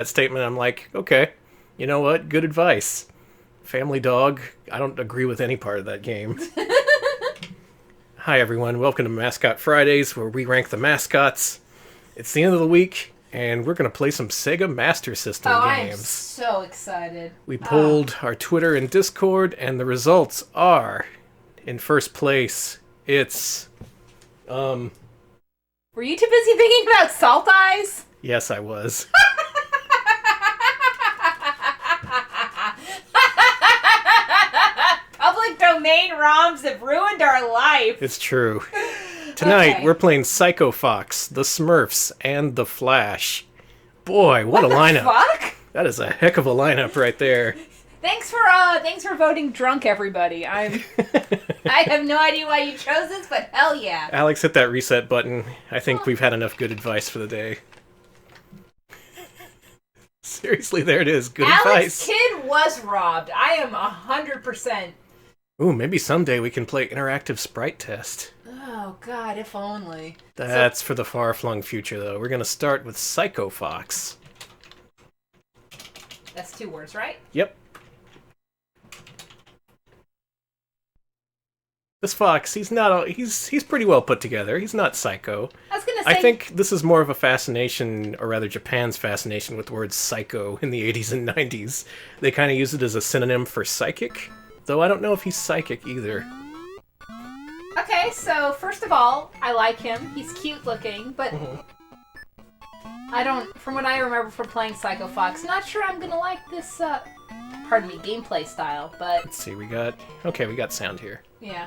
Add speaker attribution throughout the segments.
Speaker 1: that statement, I'm like, okay, you know what? Good advice. Family Dog, I don't agree with any part of that game. Hi, everyone. Welcome to Mascot Fridays, where we rank the mascots. It's the end of the week, and we're going to play some Sega Master System games.
Speaker 2: I'm so excited.
Speaker 1: We polled our Twitter and Discord, and the results are, in first place, it's,
Speaker 2: Were you too busy thinking about Salt Eyes?
Speaker 1: Yes, I was.
Speaker 2: Public domain ROMs have ruined our life.
Speaker 1: It's true. Tonight,
Speaker 2: Okay.
Speaker 1: we're playing Psycho Fox, the Smurfs, and the Flash. Boy, what a lineup.
Speaker 2: Fuck?
Speaker 1: That is a heck of a lineup right there.
Speaker 2: Thanks for voting drunk, everybody. I have no idea why you chose this, but hell yeah.
Speaker 1: Alex, hit that reset button. I think we've had enough good advice for the day. Seriously, there it is. Good
Speaker 2: Alex
Speaker 1: advice.
Speaker 2: Kidd was robbed. I am 100%.
Speaker 1: Ooh, maybe someday we can play interactive sprite test.
Speaker 2: Oh god, if only.
Speaker 1: That's for the far-flung future, though. We're gonna start with Psycho Fox.
Speaker 2: That's 2 words, right?
Speaker 1: Yep. This fox, he's pretty well put together. He's not psycho.
Speaker 2: I was gonna say.
Speaker 1: I think this is more of a fascination, or rather Japan's fascination with the word psycho in the 80s and 90s. They kind of use it as a synonym for psychic, though I don't know if he's psychic either.
Speaker 2: Okay, so first of all, I like him. He's cute looking, but I don't, from what I remember from playing Psycho Fox, not sure I'm gonna like this, pardon me, gameplay style, but...
Speaker 1: Let's see, we got sound here.
Speaker 2: Yeah.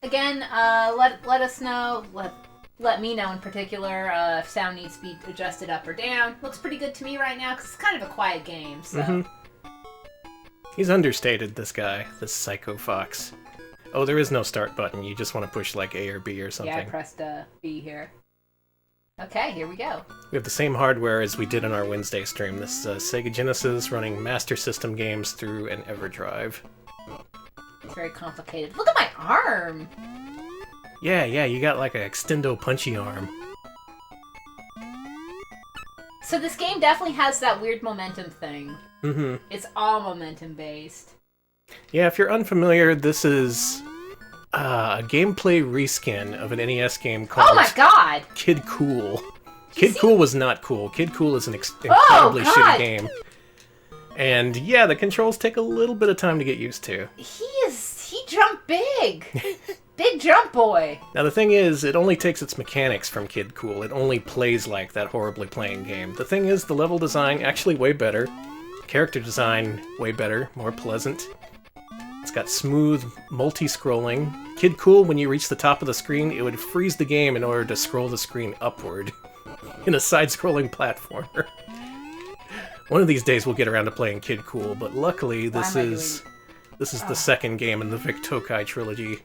Speaker 2: Again, let us know, let me know in particular, if sound needs to be adjusted up or down. Looks pretty good to me right now, because it's kind of a quiet game, so...
Speaker 1: He's understated, this guy, this Psycho Fox. Oh, there is no start button. You just want to push, like, A or B or something.
Speaker 2: Yeah, I pressed B here. Okay, here we go.
Speaker 1: We have the same hardware as we did on our Wednesday stream. This Sega Genesis running Master System games through an EverDrive.
Speaker 2: It's very complicated. Look at my arm!
Speaker 1: Yeah, you got like an extendo punchy arm.
Speaker 2: So this game definitely has that weird momentum thing.
Speaker 1: Mm-hmm.
Speaker 2: It's all momentum based.
Speaker 1: Yeah, if you're unfamiliar, this is a gameplay reskin of an NES game called
Speaker 2: Oh my god!
Speaker 1: Kid Cool. Kid Cool was not cool. Kid Cool is an incredibly shitty game. And yeah, the controls take a little bit of time to get used to.
Speaker 2: He jumped big! Big jump boy!
Speaker 1: Now the thing is, it only takes its mechanics from Kid Cool. It only plays like that horribly playing game. The thing is, the level design actually way better. Character design way better, more pleasant. It's got smooth, multi-scrolling. Kid Cool, when you reach the top of the screen, it would freeze the game in order to scroll the screen upward in a side-scrolling platformer. One of these days we'll get around to playing Kid Cool, but luckily this is the second game in the Vic Tokai trilogy.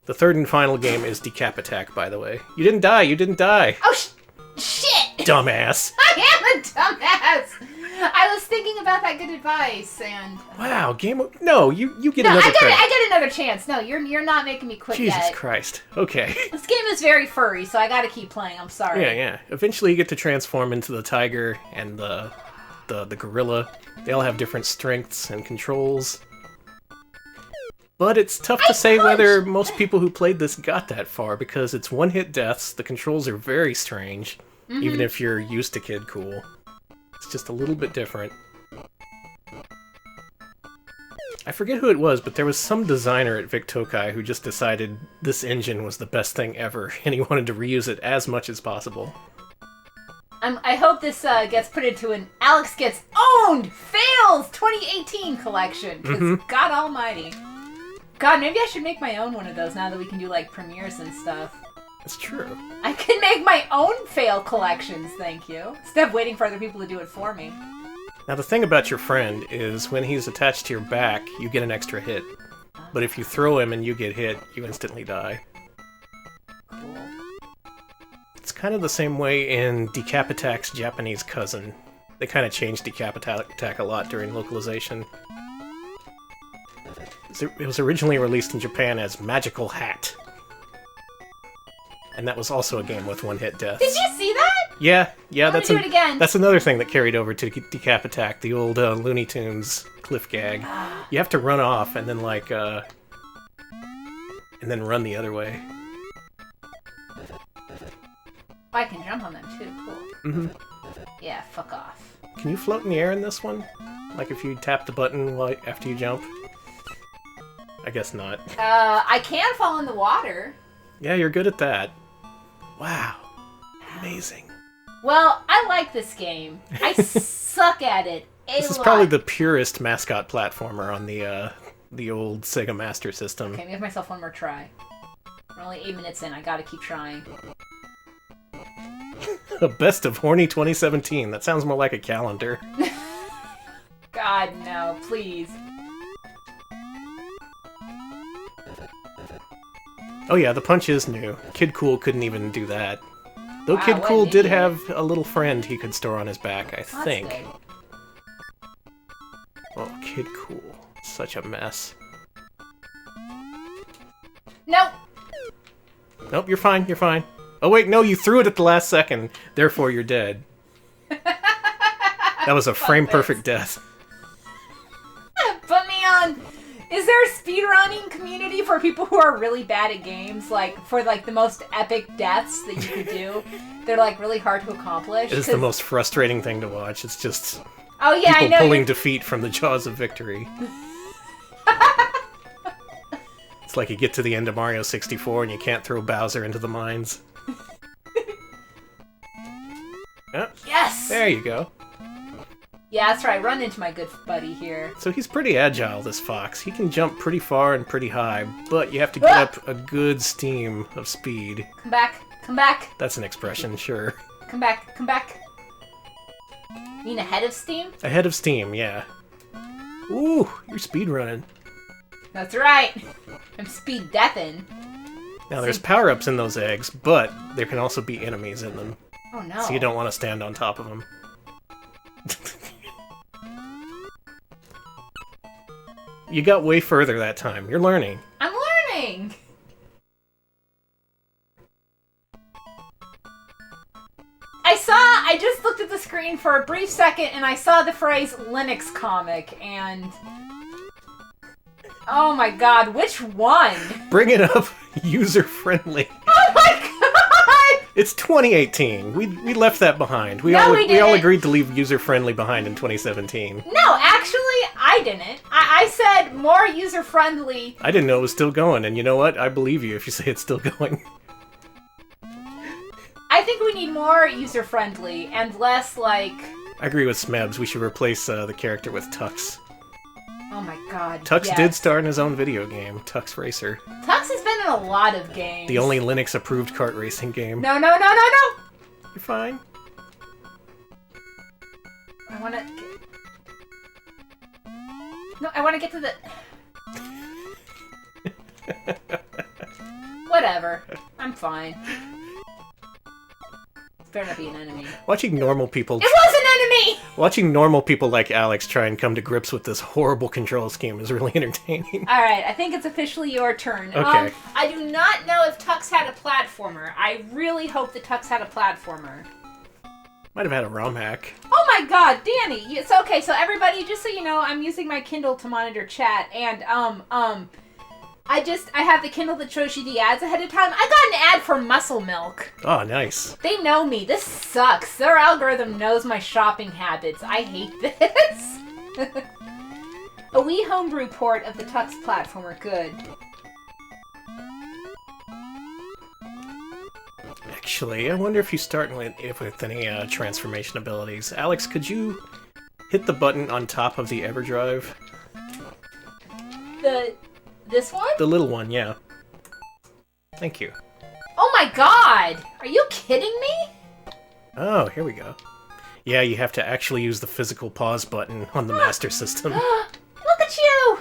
Speaker 1: The third and final game is Decap Attack, by the way. You didn't die!
Speaker 2: Oh, shit!
Speaker 1: Dumbass!
Speaker 2: I am a dumbass! I was thinking about that good advice, and...
Speaker 1: Wow, No, you get another credit.
Speaker 2: I get another chance. No, you're not making me quit
Speaker 1: Jesus
Speaker 2: yet.
Speaker 1: Christ. Okay.
Speaker 2: This game is very furry, so I gotta keep playing. I'm sorry.
Speaker 1: Yeah. Eventually you get to transform into the tiger and the gorilla. They all have different strengths and controls. But it's tough to say whether most people who played this got that far, because it's one-hit deaths, the controls are very strange, even if you're used to Kid Cool. It's just a little bit different. I forget who it was, but there was some designer at Vic Tokai who just decided this engine was the best thing ever, and he wanted to reuse it as much as possible.
Speaker 2: I hope this gets put into an Alex Gets Owned Fails 2018 collection, because God almighty. God, maybe I should make my own one of those now that we can do, like, premieres and stuff.
Speaker 1: That's true.
Speaker 2: I can make my own fail collections, thank you. Instead of waiting for other people to do it for me.
Speaker 1: Now the thing about your friend is when he's attached to your back, you get an extra hit. But if you throw him and you get hit, you instantly die.
Speaker 2: Cool.
Speaker 1: It's kind of the same way in Decap Attack's Japanese cousin. They kind of changed Decap Attack a lot during localization. It was originally released in Japan as Magical Hat. And that was also a game with one-hit deaths.
Speaker 2: Did you see that?
Speaker 1: Yeah,
Speaker 2: Let's do it again.
Speaker 1: That's another thing that carried over to Decap Attack, the old Looney Tunes cliff gag. You have to run off and then like and then run the other way.
Speaker 2: Oh, I can jump on them too. Cool.
Speaker 1: Mm-hmm.
Speaker 2: Yeah, fuck off.
Speaker 1: Can you float in the air in this one? Like if you tap the button after you jump? I guess not.
Speaker 2: I can fall in the water.
Speaker 1: Yeah, you're good at that. Wow. Amazing.
Speaker 2: Well, I like this game. I suck at it
Speaker 1: This is probably the purest Mascot platformer on the old Sega Master System.
Speaker 2: Okay, give myself one more try. We're only 8 minutes in. I gotta keep trying.
Speaker 1: A best of horny 2017. That sounds more like a calendar.
Speaker 2: God, no, please.
Speaker 1: Oh yeah, the punch is new. Kid Cool couldn't even do that. Though
Speaker 2: Wow,
Speaker 1: Kid
Speaker 2: what
Speaker 1: Cool
Speaker 2: an
Speaker 1: did
Speaker 2: idiot.
Speaker 1: have a little friend he could store on his back, I think.
Speaker 2: That's good.
Speaker 1: Oh, Kid Cool. Such a mess.
Speaker 2: Nope.
Speaker 1: Nope, you're fine, you're fine. Oh wait, no, you threw it at the last second. Therefore, you're dead. That was a frame-perfect death.
Speaker 2: Put me on. Is there a speedrunning community for people who are really bad at games? Like, for, like, the most epic deaths that you could do? They're, like, really hard to accomplish?
Speaker 1: It is the most frustrating thing to watch. It's just
Speaker 2: Oh, yeah, I
Speaker 1: people
Speaker 2: know.
Speaker 1: pulling defeat from the jaws of victory. It's like you get to the end of Mario 64 and you can't throw Bowser into the mines. Oh,
Speaker 2: Yes!
Speaker 1: there you go.
Speaker 2: Yeah, that's right. Run into my good buddy here.
Speaker 1: So he's pretty agile, this fox. He can jump pretty far and pretty high, but you have to get up a good steam of speed.
Speaker 2: Come back. Come back.
Speaker 1: That's an expression, sure.
Speaker 2: Come back. Come back. You mean ahead of steam?
Speaker 1: Ahead of steam, yeah. Ooh, you're speedrunning.
Speaker 2: That's right. I'm speed deathing.
Speaker 1: Now there's power-ups in those eggs, but there can also be enemies in them.
Speaker 2: Oh, no.
Speaker 1: So you don't want to stand on top of them. You got way further that time. You're learning.
Speaker 2: I'm learning! I just looked at the screen for a brief second and I saw the phrase Linux comic and... Oh my god, which one?
Speaker 1: Bring it up user-friendly.
Speaker 2: Oh my god!
Speaker 1: It's 2018. We left that behind. We
Speaker 2: No,
Speaker 1: all
Speaker 2: we
Speaker 1: we all
Speaker 2: didn't.
Speaker 1: agreed to leave user-friendly behind in 2017.
Speaker 2: No, actually, I didn't. I said more user-friendly.
Speaker 1: I didn't know it was still going, and you know what? I believe you if you say it's still going.
Speaker 2: I think we need more user-friendly and less, like...
Speaker 1: I agree with Smebs. We should replace the character with Tux.
Speaker 2: Oh my god,
Speaker 1: Tux
Speaker 2: yes.
Speaker 1: did star in his own video game, Tux Racer.
Speaker 2: Tux has been in a lot of games.
Speaker 1: The only Linux-approved kart racing game.
Speaker 2: No, no, no, no, no!
Speaker 1: You're fine.
Speaker 2: I wanna... No, I wanna get to the... Whatever. I'm fine. Better not be an enemy.
Speaker 1: Watching normal people...
Speaker 2: It was an enemy!
Speaker 1: Watching normal people like Alex try and come to grips with this horrible control scheme is really entertaining.
Speaker 2: Alright, I think it's officially your turn.
Speaker 1: Okay.
Speaker 2: I do not know if Tux had a platformer. I really hope that Tux had a platformer.
Speaker 1: Might have had a ROM hack.
Speaker 2: Oh my god, Danny! It's okay, so everybody, just so you know, I'm using my Kindle to monitor chat, and, I have the Kindle that shows you the ads ahead of time. I got an ad for Muscle Milk.
Speaker 1: Oh, nice.
Speaker 2: They know me. This sucks. Their algorithm knows my shopping habits. I hate this. A Wii homebrew port of the Tux platformer. Good.
Speaker 1: Actually, I wonder if you start with any transformation abilities. Alex, could you hit the button on top of the EverDrive?
Speaker 2: This one?
Speaker 1: The little one, yeah. Thank you.
Speaker 2: Oh my god! Are you kidding me?
Speaker 1: Oh, here we go. Yeah, you have to actually use the physical pause button on the Master System.
Speaker 2: Look at you!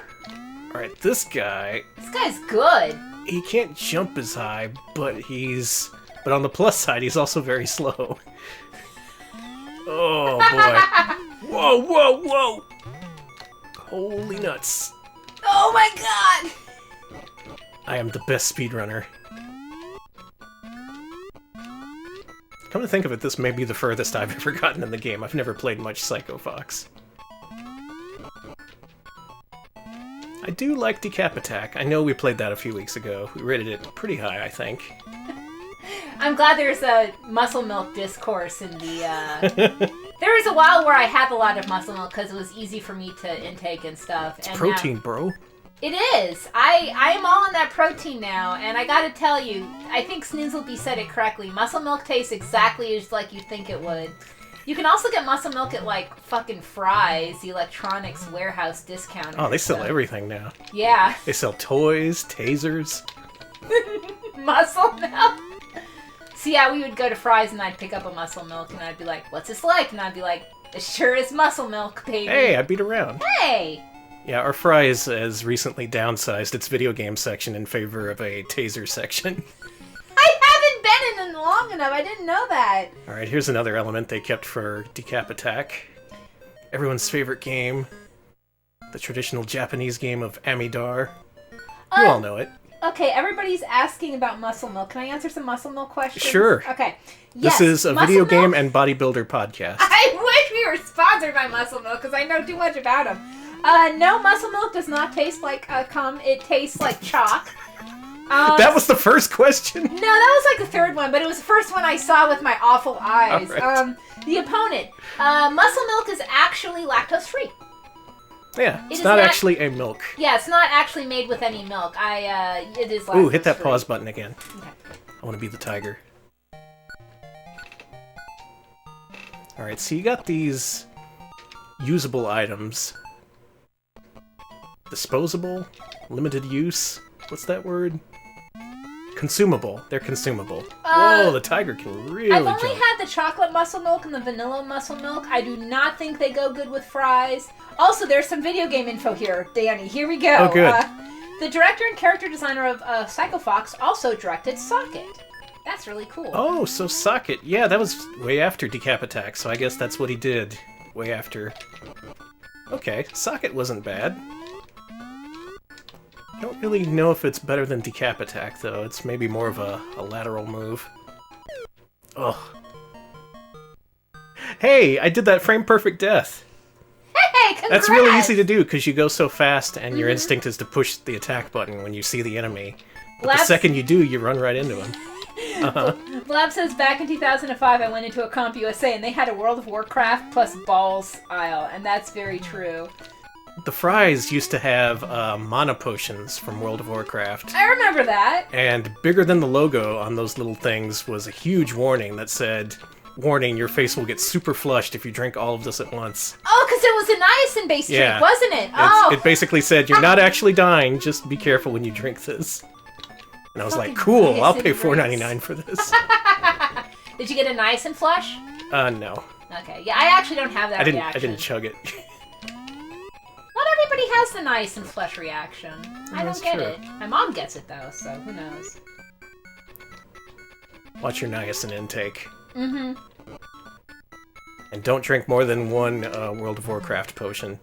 Speaker 1: Alright, this guy,
Speaker 2: This guy's good.
Speaker 1: he can't jump as high, but But on the plus side, he's also very slow. Oh, boy. Whoa, whoa, whoa! Holy nuts.
Speaker 2: Oh my god!
Speaker 1: I am the best speedrunner. Come to think of it, this may be the furthest I've ever gotten in the game. I've never played much Psycho Fox. I do like Decap Attack. I know we played that a few weeks ago. We rated it pretty high, I think.
Speaker 2: I'm glad there's a muscle milk discourse in the, There was a while where I had a lot of muscle milk because it was easy for me to intake and stuff.
Speaker 1: It's protein, bro.
Speaker 2: It is. I am all on that protein now, and I gotta tell you, I think Snoozleby said it correctly. Muscle milk tastes exactly as like you think it would. You can also get muscle milk at like fucking Fry's, the electronics warehouse discount.
Speaker 1: Oh, they sell everything now.
Speaker 2: Yeah.
Speaker 1: They sell toys, tasers.
Speaker 2: Muscle milk. So yeah, we would go to Fry's and I'd pick up a muscle milk and I'd be like, "What's this like?" And I'd be like, "It sure is muscle milk, baby."
Speaker 1: Hey, I beat around.
Speaker 2: Hey.
Speaker 1: Yeah, our Fry's has recently downsized its video game section in favor of a taser section.
Speaker 2: I haven't been in it long enough. I didn't know that.
Speaker 1: Alright, here's another element they kept for Decap Attack. Everyone's favorite game. The traditional Japanese game of Amidar. You all know it.
Speaker 2: Okay, everybody's asking about muscle milk. Can I answer some muscle milk questions?
Speaker 1: Sure.
Speaker 2: Okay. Yes,
Speaker 1: this is a video game and bodybuilder podcast.
Speaker 2: I wish we were sponsored by Muscle Milk because I know too much about them. No, muscle milk does not taste like cum. It tastes like chalk.
Speaker 1: That was the first question?
Speaker 2: No, that was like the third one, but it was the first one I saw with my awful eyes.
Speaker 1: Right.
Speaker 2: The opponent. Muscle milk is actually lactose-free.
Speaker 1: Yeah, it's not actually a milk.
Speaker 2: Yeah, it's not actually made with any milk. It is lactose-free.
Speaker 1: Ooh, hit that pause button again.
Speaker 2: Okay.
Speaker 1: I want to be the tiger. Alright, so you got these usable items. Disposable? Limited use? What's that word? Consumable. They're consumable. Whoa, the tiger can really
Speaker 2: I've only
Speaker 1: jump.
Speaker 2: had the chocolate muscle milk and the vanilla muscle milk. I do not think they go good with Fry's. Also, there's some video game info here, Danny. Here we go.
Speaker 1: Oh, good.
Speaker 2: The director and character designer of Psycho Fox also directed Socket. That's really cool.
Speaker 1: Oh, so Socket. Yeah, that was way after Decap Attack, so I guess that's what he did. Way after. Okay, Socket wasn't bad. I don't really know if it's better than Decap Attack, though. It's maybe more of a lateral move. Ugh. Hey, I did that frame-perfect death.
Speaker 2: Hey, congrats!
Speaker 1: That's really easy to do, because you go so fast, and your instinct is to push the attack button when you see the enemy. But the second you do, you run right into him.
Speaker 2: Blab says, back in 2005, I went into a Comp USA, and they had a World of Warcraft plus balls aisle, and that's very true.
Speaker 1: The Fry's used to have mana potions from World of Warcraft.
Speaker 2: I remember that.
Speaker 1: And bigger than the logo on those little things was a huge warning that said, "Warning, your face will get super flushed if you drink all of this at once."
Speaker 2: Oh, because it was a niacin-based drink, wasn't it?
Speaker 1: It basically said, "You're not actually dying, just be careful when you drink this." And I was like, cool, I'll pay $4.99 for this.
Speaker 2: Did you get a niacin flush?
Speaker 1: No.
Speaker 2: Okay, yeah, I actually don't have that reaction.
Speaker 1: I didn't chug it.
Speaker 2: Not everybody has the niacin flush reaction. I don't get
Speaker 1: true.
Speaker 2: it. My mom gets it, though, so who knows.
Speaker 1: Watch your niacin intake.
Speaker 2: Mm-hmm.
Speaker 1: And don't drink more than one World of Warcraft potion.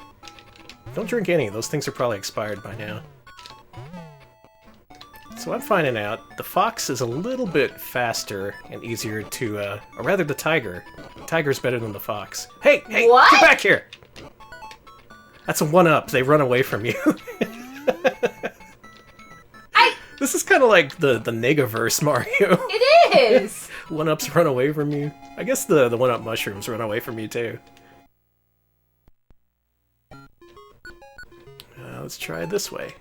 Speaker 1: Don't drink any, those things are probably expired by now. So I'm finding out the fox is a little bit faster and easier to, or rather the tiger. The tiger's better than the fox. Hey,
Speaker 2: what?
Speaker 1: Get back here! That's a one-up, they run away from you. This is kind of like the Negaverse Mario.
Speaker 2: It is!
Speaker 1: One-ups run away from you. I guess the one-up mushrooms run away from you too. Let's try it this way.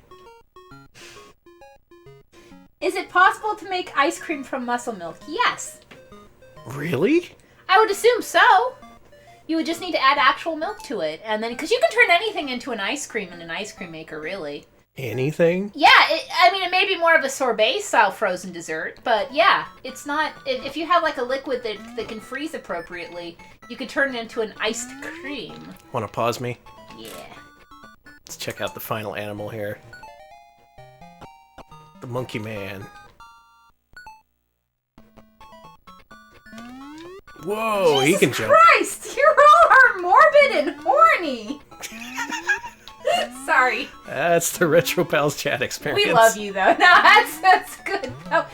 Speaker 2: Is it possible to make ice cream from muscle milk? Yes.
Speaker 1: Really?
Speaker 2: I would assume so. You would just need to add actual milk to it, and then because you can turn anything into an ice cream in an ice cream maker, really.
Speaker 1: Anything?
Speaker 2: Yeah, I mean, it may be more of a sorbet-style frozen dessert, but yeah, it's not... If you have, like, a liquid that can freeze appropriately, you could turn it into an iced cream.
Speaker 1: Want to pause me?
Speaker 2: Yeah.
Speaker 1: Let's check out the final animal here. The Monkey Man. Whoa, he can jump.
Speaker 2: Christ, you all are morbid and horny. Sorry.
Speaker 1: That's the Retro Pals chat experience.
Speaker 2: We love you though. No, that's good. No.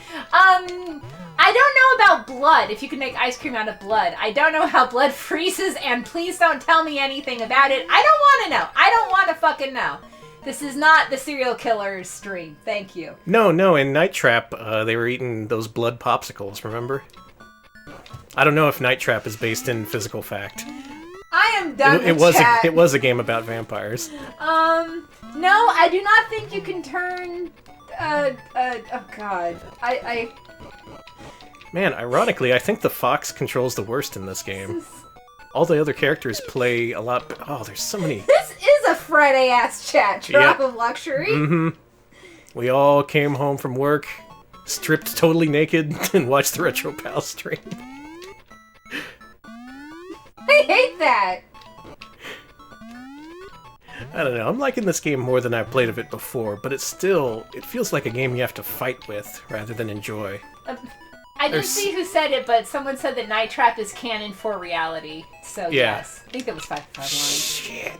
Speaker 2: I don't know about blood, if you can make ice cream out of blood. I don't know how blood freezes, and please don't tell me anything about it. I don't want to know. I don't want to fucking know. This is not the serial killer's stream. Thank you.
Speaker 1: No, in Night Trap, they were eating those blood popsicles, remember? I don't know if Night Trap is based in physical fact.
Speaker 2: I am done with chat.
Speaker 1: It was a game about vampires.
Speaker 2: No, I do not think you can turn... oh god.
Speaker 1: Man, ironically, I think the fox controls the worst in this game. All the other characters play a lot... Oh, there's so many...
Speaker 2: This is a Friday-ass chat. Drop of luxury.
Speaker 1: Mm-hmm. We all came home from work, stripped totally naked, and watched the Retro Pal stream.
Speaker 2: I hate that!
Speaker 1: I don't know, I'm liking this game more than I've played of it before, but it feels like a game you have to fight with, rather than enjoy.
Speaker 2: I didn't see who said it, but someone said that Night Trap is canon for reality, so
Speaker 1: yeah.
Speaker 2: Yes. I think that was 5 lines.
Speaker 1: Shit.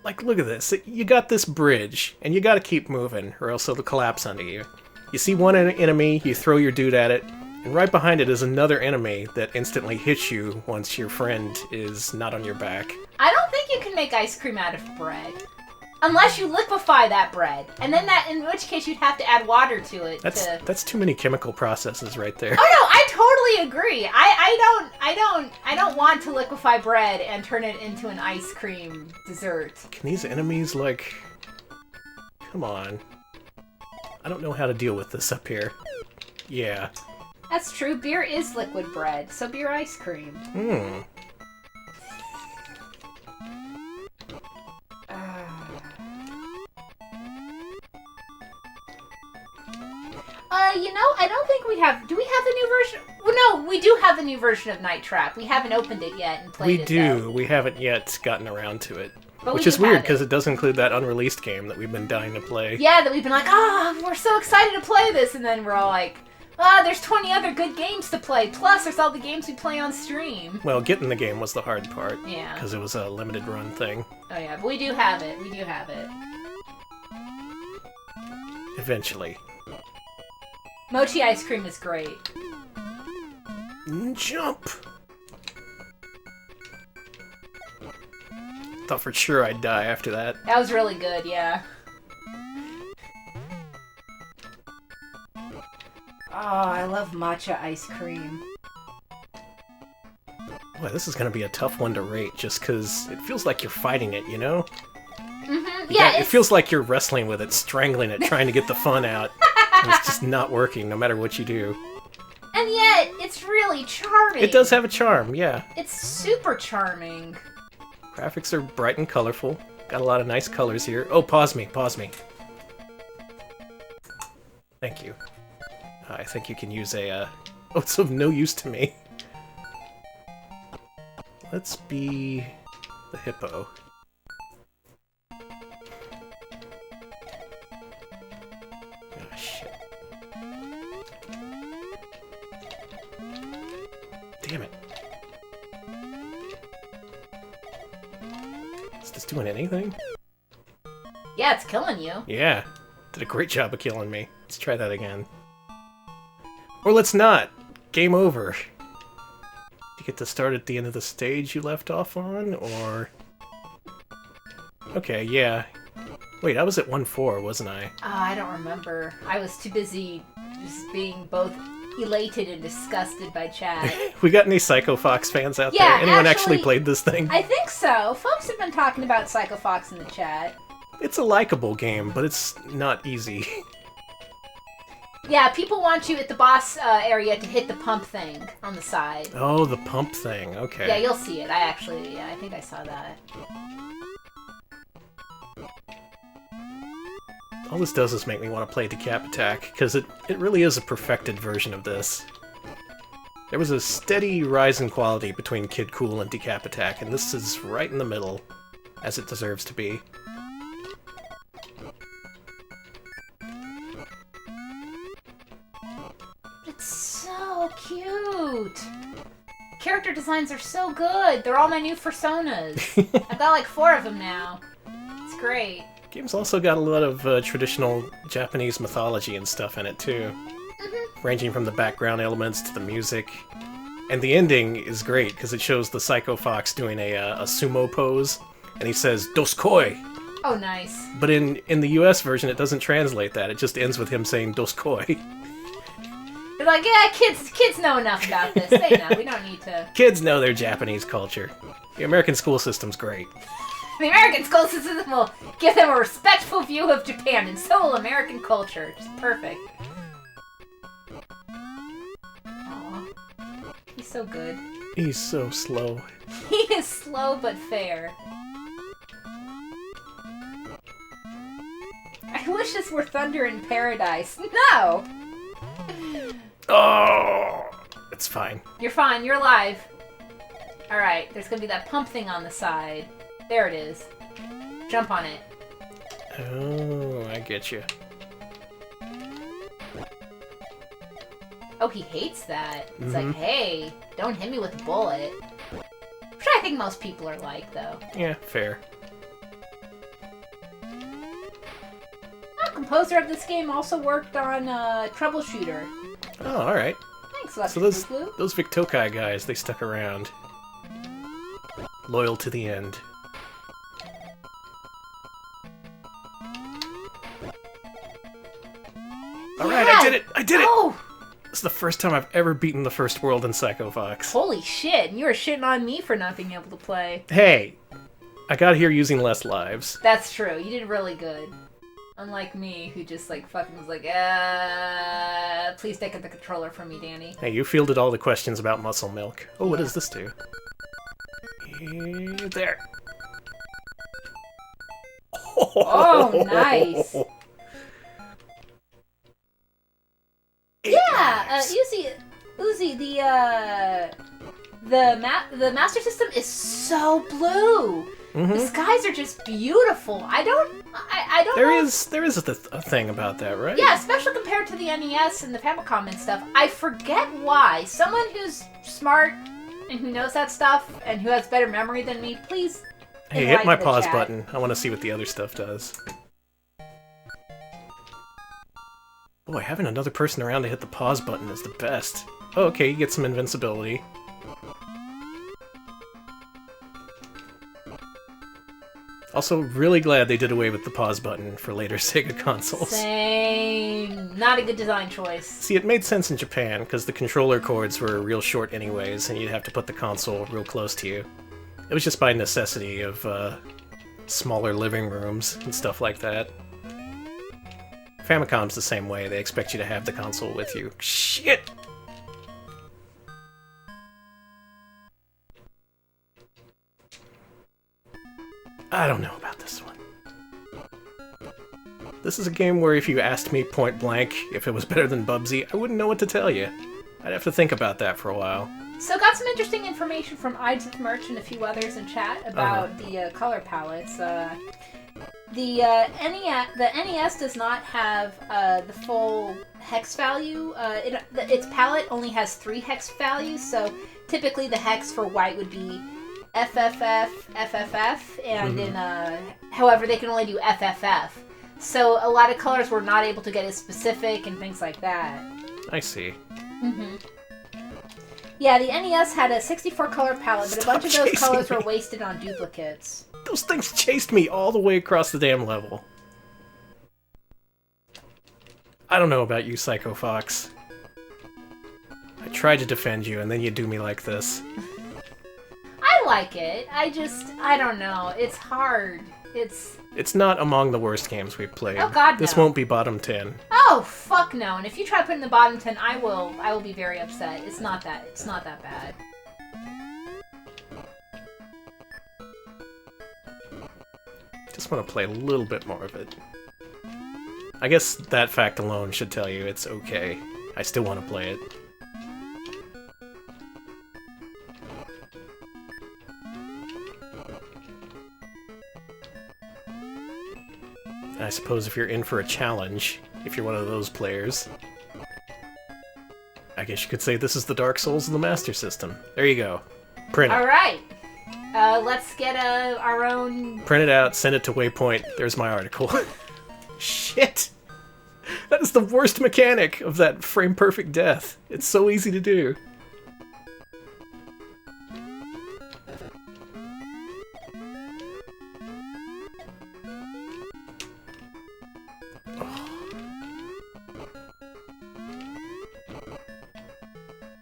Speaker 1: Like, look at this. You got this bridge, and you gotta keep moving, or else it'll collapse under you. You see one enemy, you throw your dude at it, and right behind it is another enemy that instantly hits you once your friend is not on your back.
Speaker 2: I don't think you can make ice cream out of bread. Unless you liquefy that bread. And then in which case you'd have to add water to it.
Speaker 1: That's too many chemical processes right there.
Speaker 2: Oh no, I totally agree. I don't want to liquefy bread and turn it into an ice cream dessert.
Speaker 1: Can these enemies, like... Come on. I don't know how to deal with this up here. Yeah.
Speaker 2: That's true. Beer is liquid bread, so beer ice cream.
Speaker 1: Hmm.
Speaker 2: I don't think we have... Do we have the new version? Well, no, we do have the new version of Night Trap. We haven't opened it yet and played it, though.
Speaker 1: We haven't yet gotten around to it.
Speaker 2: But
Speaker 1: which is weird, because it does include that unreleased game that we've been dying to play.
Speaker 2: Yeah, that we've been like, we're so excited to play this, and then we're all like, there's 20 other good games to play, plus there's all the games we play on stream.
Speaker 1: Well, getting the game was the hard part.
Speaker 2: Yeah.
Speaker 1: Because it was a limited run thing.
Speaker 2: Oh yeah, but we do have it. We do have it.
Speaker 1: Eventually.
Speaker 2: Mochi ice cream is great.
Speaker 1: Jump! Thought for sure I'd die after that.
Speaker 2: That was really good, yeah. Oh, I love matcha ice cream.
Speaker 1: Boy, this is gonna be a tough one to rate, just because it feels like you're fighting it, you know?
Speaker 2: Mm-hmm. Yeah,
Speaker 1: it feels like you're wrestling with it, strangling it, trying to get the fun out. And it's just not working, no matter what you do.
Speaker 2: And yet, it's really charming.
Speaker 1: It does have a charm, yeah.
Speaker 2: It's super charming.
Speaker 1: Graphics are bright and colorful. Got a lot of nice colors here. Oh, pause me. Thank you. I think you can use a, Oh, it's of no use to me. Let's be the hippo. Oh, shit. Damn it. Is this doing anything?
Speaker 2: Yeah, it's killing you.
Speaker 1: Yeah. Did a great job of killing me. Let's try that again. Or let's not. Game over. You get to start at the end of the stage you left off on, or... Okay, yeah. Wait, I was at 1-4, wasn't I?
Speaker 2: I don't remember. I was too busy just being both elated and disgusted by chat.
Speaker 1: We got any Psycho Fox fans out there? Anyone actually played this thing?
Speaker 2: I think so. Folks have been talking about Psycho Fox in the chat.
Speaker 1: It's a likable game, but it's not easy.
Speaker 2: Yeah, people want you at the boss area to hit the pump thing on the side.
Speaker 1: Oh, the pump thing. Okay.
Speaker 2: Yeah, you'll see it. I think I saw that.
Speaker 1: All this does is make me want to play Decap Attack, because it really is a perfected version of this. There was a steady rise in quality between Kid Cool and Decap Attack, and this is right in the middle, as it deserves to be.
Speaker 2: It's so cute! Character designs are so good! They're all my new personas. I've got like 4 of them now. It's great.
Speaker 1: Game's also got a lot of traditional Japanese mythology and stuff in it, too.
Speaker 2: Mm-hmm.
Speaker 1: ranging from the background elements to the music. And the ending is great, because it shows the Psycho Fox doing a sumo pose, and he says, "Doskoi!"
Speaker 2: Oh, nice.
Speaker 1: But in the US version, it doesn't translate that. It just ends with him saying, "Doskoi."
Speaker 2: They're like, yeah, kids know enough about this. They know. We don't need to...
Speaker 1: Kids know their Japanese culture. The American school system's great.
Speaker 2: The American school system will give them a respectful view of Japan, and so will American culture. Just perfect. Aw. He's so good.
Speaker 1: He's so slow.
Speaker 2: He is slow but fair. I wish this were Thunder in Paradise. No!
Speaker 1: Oh! It's fine.
Speaker 2: You're fine. You're alive. Alright, there's gonna be that pump thing on the side. There it is. Jump on it.
Speaker 1: Oh, I get you.
Speaker 2: Oh, he hates that. It's like, hey, don't hit me with a bullet. Which I think most people are like, though.
Speaker 1: Yeah, fair.
Speaker 2: The composer of this game also worked on Troubleshooter.
Speaker 1: Oh, alright.
Speaker 2: Thanks, Lefty
Speaker 1: So those
Speaker 2: Blue.
Speaker 1: Victokai guys, they stuck around. Loyal to the end. Alright,
Speaker 2: Yeah!
Speaker 1: I did it! I did it!
Speaker 2: Oh!
Speaker 1: It's the first time I've ever beaten the first world in Psycho Fox.
Speaker 2: Holy shit, and you were shitting on me for not being able to play.
Speaker 1: Hey! I got here using less lives.
Speaker 2: That's true, you did really good. Unlike me, who just like fucking was like, please take the controller from me, Danny.
Speaker 1: Hey, you fielded all the questions about muscle milk. Oh, what does this do? There.
Speaker 2: Oh, nice. Yeah, Uzi, the Master System is so blue. The skies are just beautiful. I don't
Speaker 1: There is a thing about that, right?
Speaker 2: Yeah, especially compared to the NES and the Famicom and stuff. I forget why. Someone who's smart and who knows that stuff and who has better memory than me, please.
Speaker 1: Hey, hit my
Speaker 2: the
Speaker 1: pause
Speaker 2: chat.
Speaker 1: button. I want to see what the other stuff does. Boy, having another person around to hit the pause button is the best. Oh, okay, you get some invincibility. Also, really glad they did away with the pause button for later Sega consoles.
Speaker 2: Same. Not a good design choice.
Speaker 1: See, it made sense in Japan, because the controller cords were real short anyways, and you'd have to put the console real close to you. It was just by necessity of smaller living rooms and stuff like that. Famicom's the same way. They expect you to have the console with you. Shit! I don't know about this one. This is a game where if you asked me point blank if it was better than Bubsy, I wouldn't know what to tell you. I'd have to think about that for a while.
Speaker 2: So got some interesting information from Ides of Merch and a few others in chat about the color palettes. The NES does not have the full hex value. Its palette only has 3 hex values, so typically the hex for white would be FFF, FFF, and however, they can only do FFF. So a lot of colors were not able to get as specific and things like that.
Speaker 1: I see.
Speaker 2: Yeah, the NES had a 64 color palette, but a bunch of those colors were wasted on duplicates.
Speaker 1: Those things chased me all the way across the damn level. I don't know about you, Psycho Fox. I tried to defend you, and then you do me like this.
Speaker 2: I like it. I don't know. It's hard.
Speaker 1: It's not among the worst games we've played.
Speaker 2: Oh God,
Speaker 1: This
Speaker 2: no.
Speaker 1: won't be bottom 10.
Speaker 2: Oh fuck no! And if you try to put it in the bottom 10, I will be very upset. It's not that bad.
Speaker 1: Just want to play a little bit more of it. I guess that fact alone should tell you it's okay. I still want to play it. And I suppose if you're in for a challenge, if you're one of those players, I guess you could say this is the Dark Souls of the Master System. There you go. Print it.
Speaker 2: Alright. Let's get our own...
Speaker 1: Print it out, send it to Waypoint. There's my article. Shit! That is the worst mechanic of that frame-perfect death. It's so easy to do.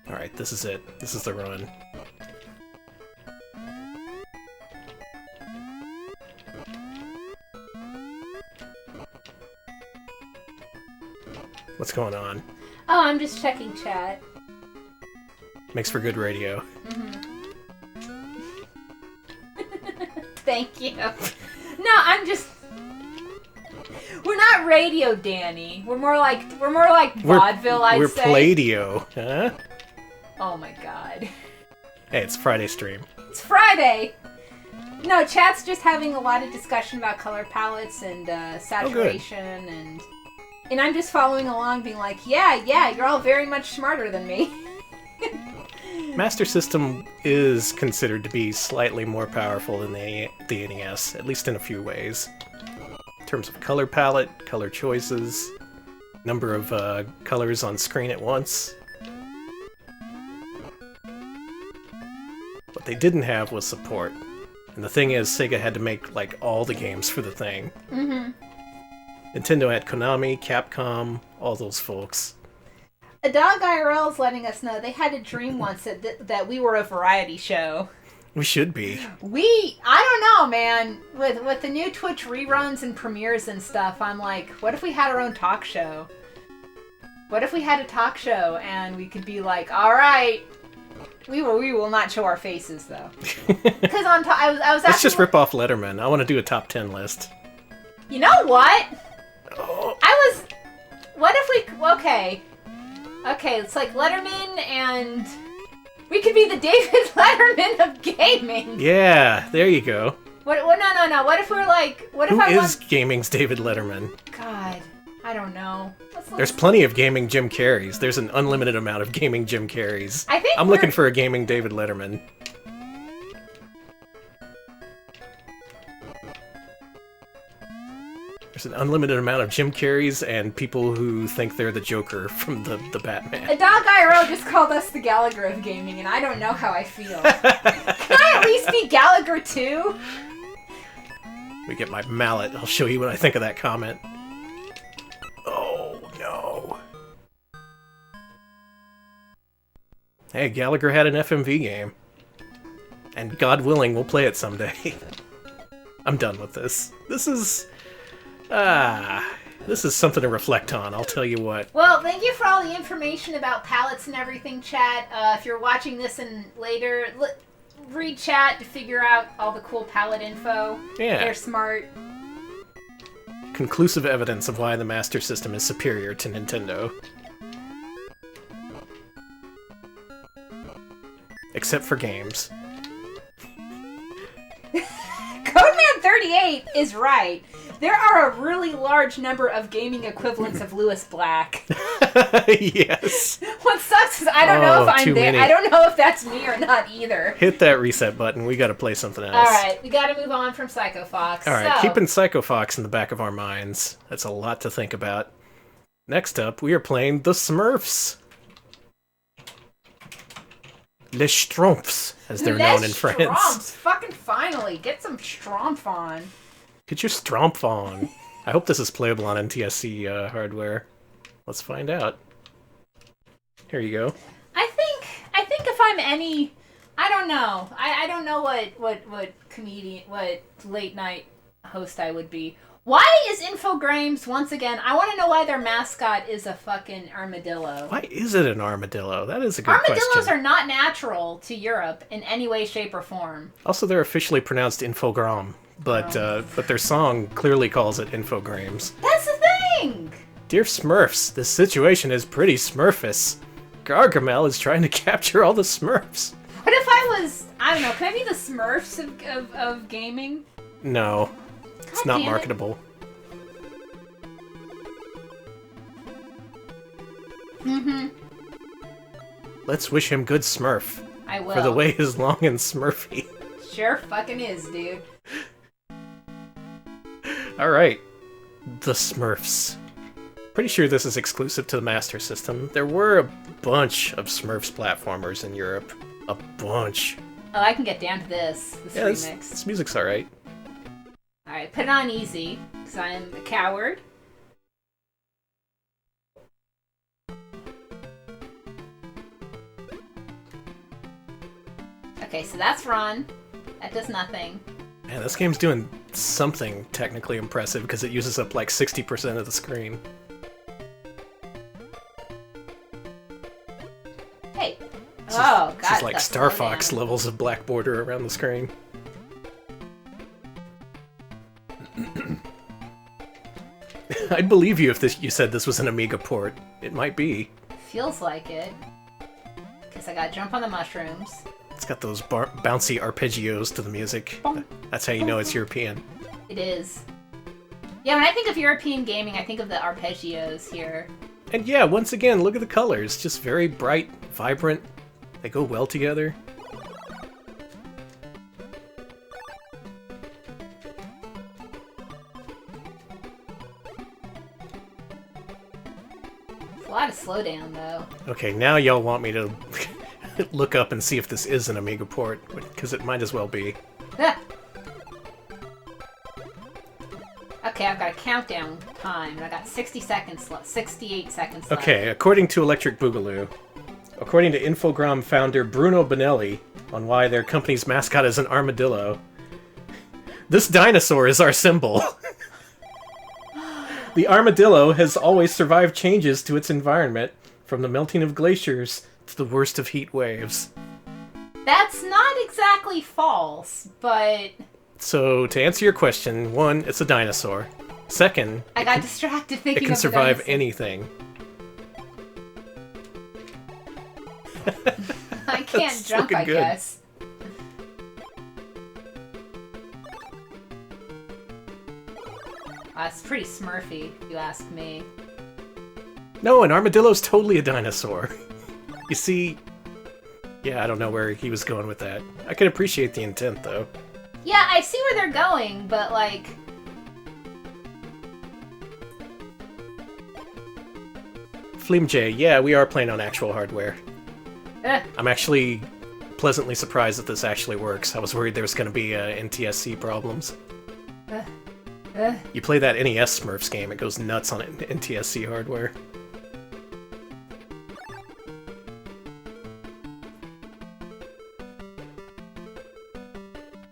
Speaker 1: Alright, this is it. This is the run. What's going on?
Speaker 2: Oh, I'm just checking chat.
Speaker 1: Makes for good radio.
Speaker 2: Thank you. No, I'm just... We're not radio, Danny. We're more like vaudeville, I'd say.
Speaker 1: We're Playdio, huh?
Speaker 2: Oh my god.
Speaker 1: Hey, it's Friday stream.
Speaker 2: It's Friday! No, chat's just having a lot of discussion about color palettes and saturation and I'm just following along being like, yeah, you're all very much smarter than me.
Speaker 1: Master System is considered to be slightly more powerful than the NES, at least in a few ways. In terms of color palette, color choices, number of colors on screen at once. What they didn't have was support. And the thing is, Sega had to make, like, all the games for the thing. Nintendo had Konami, Capcom, all those folks.
Speaker 2: A Dog IRL is letting us know they had a dream once that we were a variety show.
Speaker 1: We should be.
Speaker 2: I don't know, man. With the new Twitch reruns and premieres and stuff, I'm like, what if we had our own talk show? What if we had a talk show and we could be like, all right, we will not show our faces though. Because I was.
Speaker 1: Let's just rip off Letterman. I want to do a top 10 list.
Speaker 2: You know what?
Speaker 1: Oh.
Speaker 2: What if we? Okay, it's like Letterman and we could be the David Letterman of gaming.
Speaker 1: Yeah, there you go.
Speaker 2: No. What if we're like?
Speaker 1: Who is gaming's David Letterman?
Speaker 2: God, I don't know.
Speaker 1: There's plenty of gaming Jim Carreys. There's an unlimited amount of gaming Jim Carreys. I'm looking for a gaming David Letterman. There's an unlimited amount of Jim Carreys and people who think they're the Joker from the Batman.
Speaker 2: A Dog IRO just called us the Gallagher of gaming, and I don't know how I feel. Can I at least be Gallagher too?
Speaker 1: Let me get my mallet. I'll show you what I think of that comment. Oh, no. Hey, Gallagher had an FMV game. And God willing, we'll play it someday. I'm done with this. This is something to reflect on, I'll tell you what.
Speaker 2: Well, thank you for all the information about palettes and everything, chat. If you're watching this and later, read chat to figure out all the cool palette info.
Speaker 1: Yeah.
Speaker 2: They're smart.
Speaker 1: Conclusive evidence of why the Master System is superior to Nintendo. Except for games.
Speaker 2: Codeman38 is right. There are a really large number of gaming equivalents of Lewis Black.
Speaker 1: Yes.
Speaker 2: What sucks is I don't know if I'm there. I don't know if that's me or not either.
Speaker 1: Hit that reset button. We gotta play something else.
Speaker 2: Alright, we gotta move on from Psycho Fox.
Speaker 1: Alright, keeping Psycho Fox in the back of our minds. That's a lot to think about. Next up, we are playing the Smurfs. Les Schtroumpfs, as they're known in France.
Speaker 2: Schtroumpfs, fucking finally. Get some Schtroumpf on.
Speaker 1: Get your Schtroumpf on. I hope this is playable on NTSC hardware. Let's find out. Here you go.
Speaker 2: I think if I'm any... I don't know. I don't know what comedian, what late night host I would be. Why is Infogrames, once again, I want to know why their mascot is a fucking armadillo.
Speaker 1: Why is it an armadillo? That is a good question.
Speaker 2: Armadillos are not natural to Europe in any way, shape, or form.
Speaker 1: Also, they're officially pronounced Infogram, but their song clearly calls it Infogrames.
Speaker 2: That's the thing!
Speaker 1: Dear Smurfs, this situation is pretty Smurfus. Gargamel is trying to capture all the Smurfs.
Speaker 2: What if I was, I don't know, can I be the Smurfs of gaming?
Speaker 1: No. It's not marketable. Let's wish him good Smurf.
Speaker 2: I will.
Speaker 1: For the way is long and smurfy.
Speaker 2: Sure fucking is, dude.
Speaker 1: Alright. The Smurfs. Pretty sure this is exclusive to the Master System. There were a bunch of Smurfs platformers in Europe. A bunch.
Speaker 2: Oh, I can get down to this remix.
Speaker 1: This music's alright.
Speaker 2: Alright, put it on easy, because I'm a coward. Okay, so that's run. That does nothing.
Speaker 1: Man, this game's doing something technically impressive because it uses up like 60% of the screen.
Speaker 2: Hey. Oh, God.
Speaker 1: This is like Star Fox levels of black border around the screen. I'd believe you if you said this was an Amiga port. It might be.
Speaker 2: Feels like it. Because I gotta jump on the mushrooms.
Speaker 1: It's got those bouncy arpeggios to the music. That's how you know it's European.
Speaker 2: It is. Yeah, when I think of European gaming, I think of the arpeggios here.
Speaker 1: And yeah, once again, look at the colors. Just very bright, vibrant. They go well together.
Speaker 2: It's a lot of slowdown, though. Okay,
Speaker 1: now y'all want me to look up and see if this is an Amiga port, because it might as well be.
Speaker 2: Ah. Okay, I've got a countdown time, and I got 60 seconds left. 68 seconds left.
Speaker 1: Okay, according to Electric Boogaloo, according to Infogram founder Bruno Bonelli, on why their company's mascot is an armadillo, this dinosaur is our symbol. The armadillo has always survived changes to its environment, from the melting of glaciers to the worst of heat waves.
Speaker 2: That's not exactly false, but...
Speaker 1: So, to answer your question, one, it's a dinosaur. Second,
Speaker 2: I got distracted thinking
Speaker 1: it can survive anything.
Speaker 2: I can't jump, I guess. It's pretty Smurfy, if you ask me.
Speaker 1: No, an armadillo's totally a dinosaur. You see... Yeah, I don't know where he was going with that. I can appreciate the intent, though.
Speaker 2: Yeah, I see where they're going, but, like...
Speaker 1: Flimj, yeah, we are playing on actual hardware. I'm actually pleasantly surprised that this actually works. I was worried there was going to be NTSC problems. You play that NES Smurfs game, it goes nuts on NTSC hardware.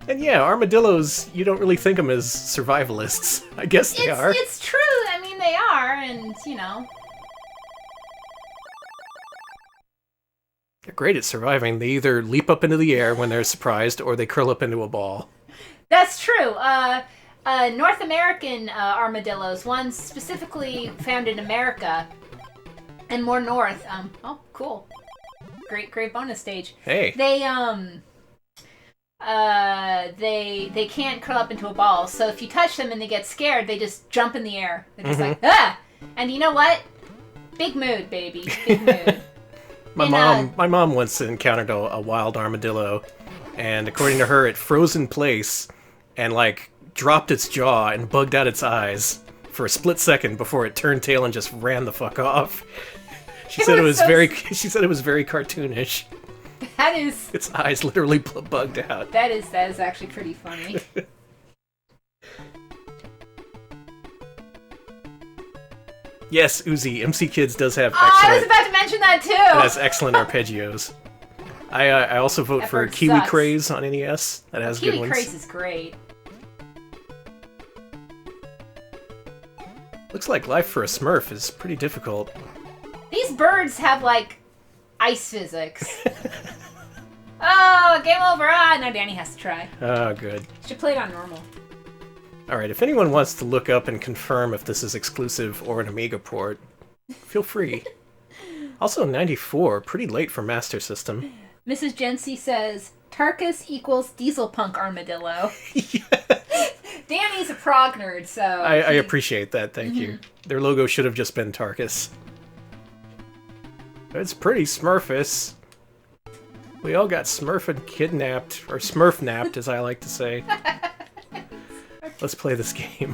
Speaker 1: And yeah, armadillos, you don't really think them as survivalists. I guess they are.
Speaker 2: It's true, I mean, they are, and, you know...
Speaker 1: They're great at surviving. They either leap up into the air when they're surprised, or they curl up into a ball.
Speaker 2: That's true. North American armadillos, one specifically found in America, and more north. Oh, cool. Great bonus stage.
Speaker 1: Hey.
Speaker 2: They can't curl up into a ball, so if you touch them and they get scared, they just jump in the air. They're just like, ah! And you know what? Big mood, baby. Big mood.
Speaker 1: My mom once encountered a wild armadillo, and according to her, it froze in place and, like, dropped its jaw and bugged out its eyes for a split second before it turned tail and just ran the fuck off. She said it was very cartoonish.
Speaker 2: That is...
Speaker 1: Its eyes literally bugged out.
Speaker 2: That is actually pretty funny.
Speaker 1: Yes, Uzi, MC Kids does have
Speaker 2: excellent... I was about to mention that too!
Speaker 1: It has excellent arpeggios. I also vote for Kiwi Craze on NES. That has good ones.
Speaker 2: Kiwi Craze is great.
Speaker 1: Looks like life for a Smurf is pretty difficult.
Speaker 2: These birds have, like, ice physics. Oh, game over! Ah, now Danny has to try.
Speaker 1: Oh, good.
Speaker 2: Should play it on normal.
Speaker 1: Alright, if anyone wants to look up and confirm if this is exclusive or an Amiga port, feel free. Also, 94, pretty late for Master System.
Speaker 2: Mrs. Jency says, Tarkus equals Diesel Punk Armadillo.
Speaker 1: Yes.
Speaker 2: Danny's a prog nerd, so...
Speaker 1: I appreciate that, thank you. Their logo should have just been Tarkus. It's pretty Smurfus. We all got Smurfed kidnapped, or Smurf-napped, as I like to say. Let's play this game.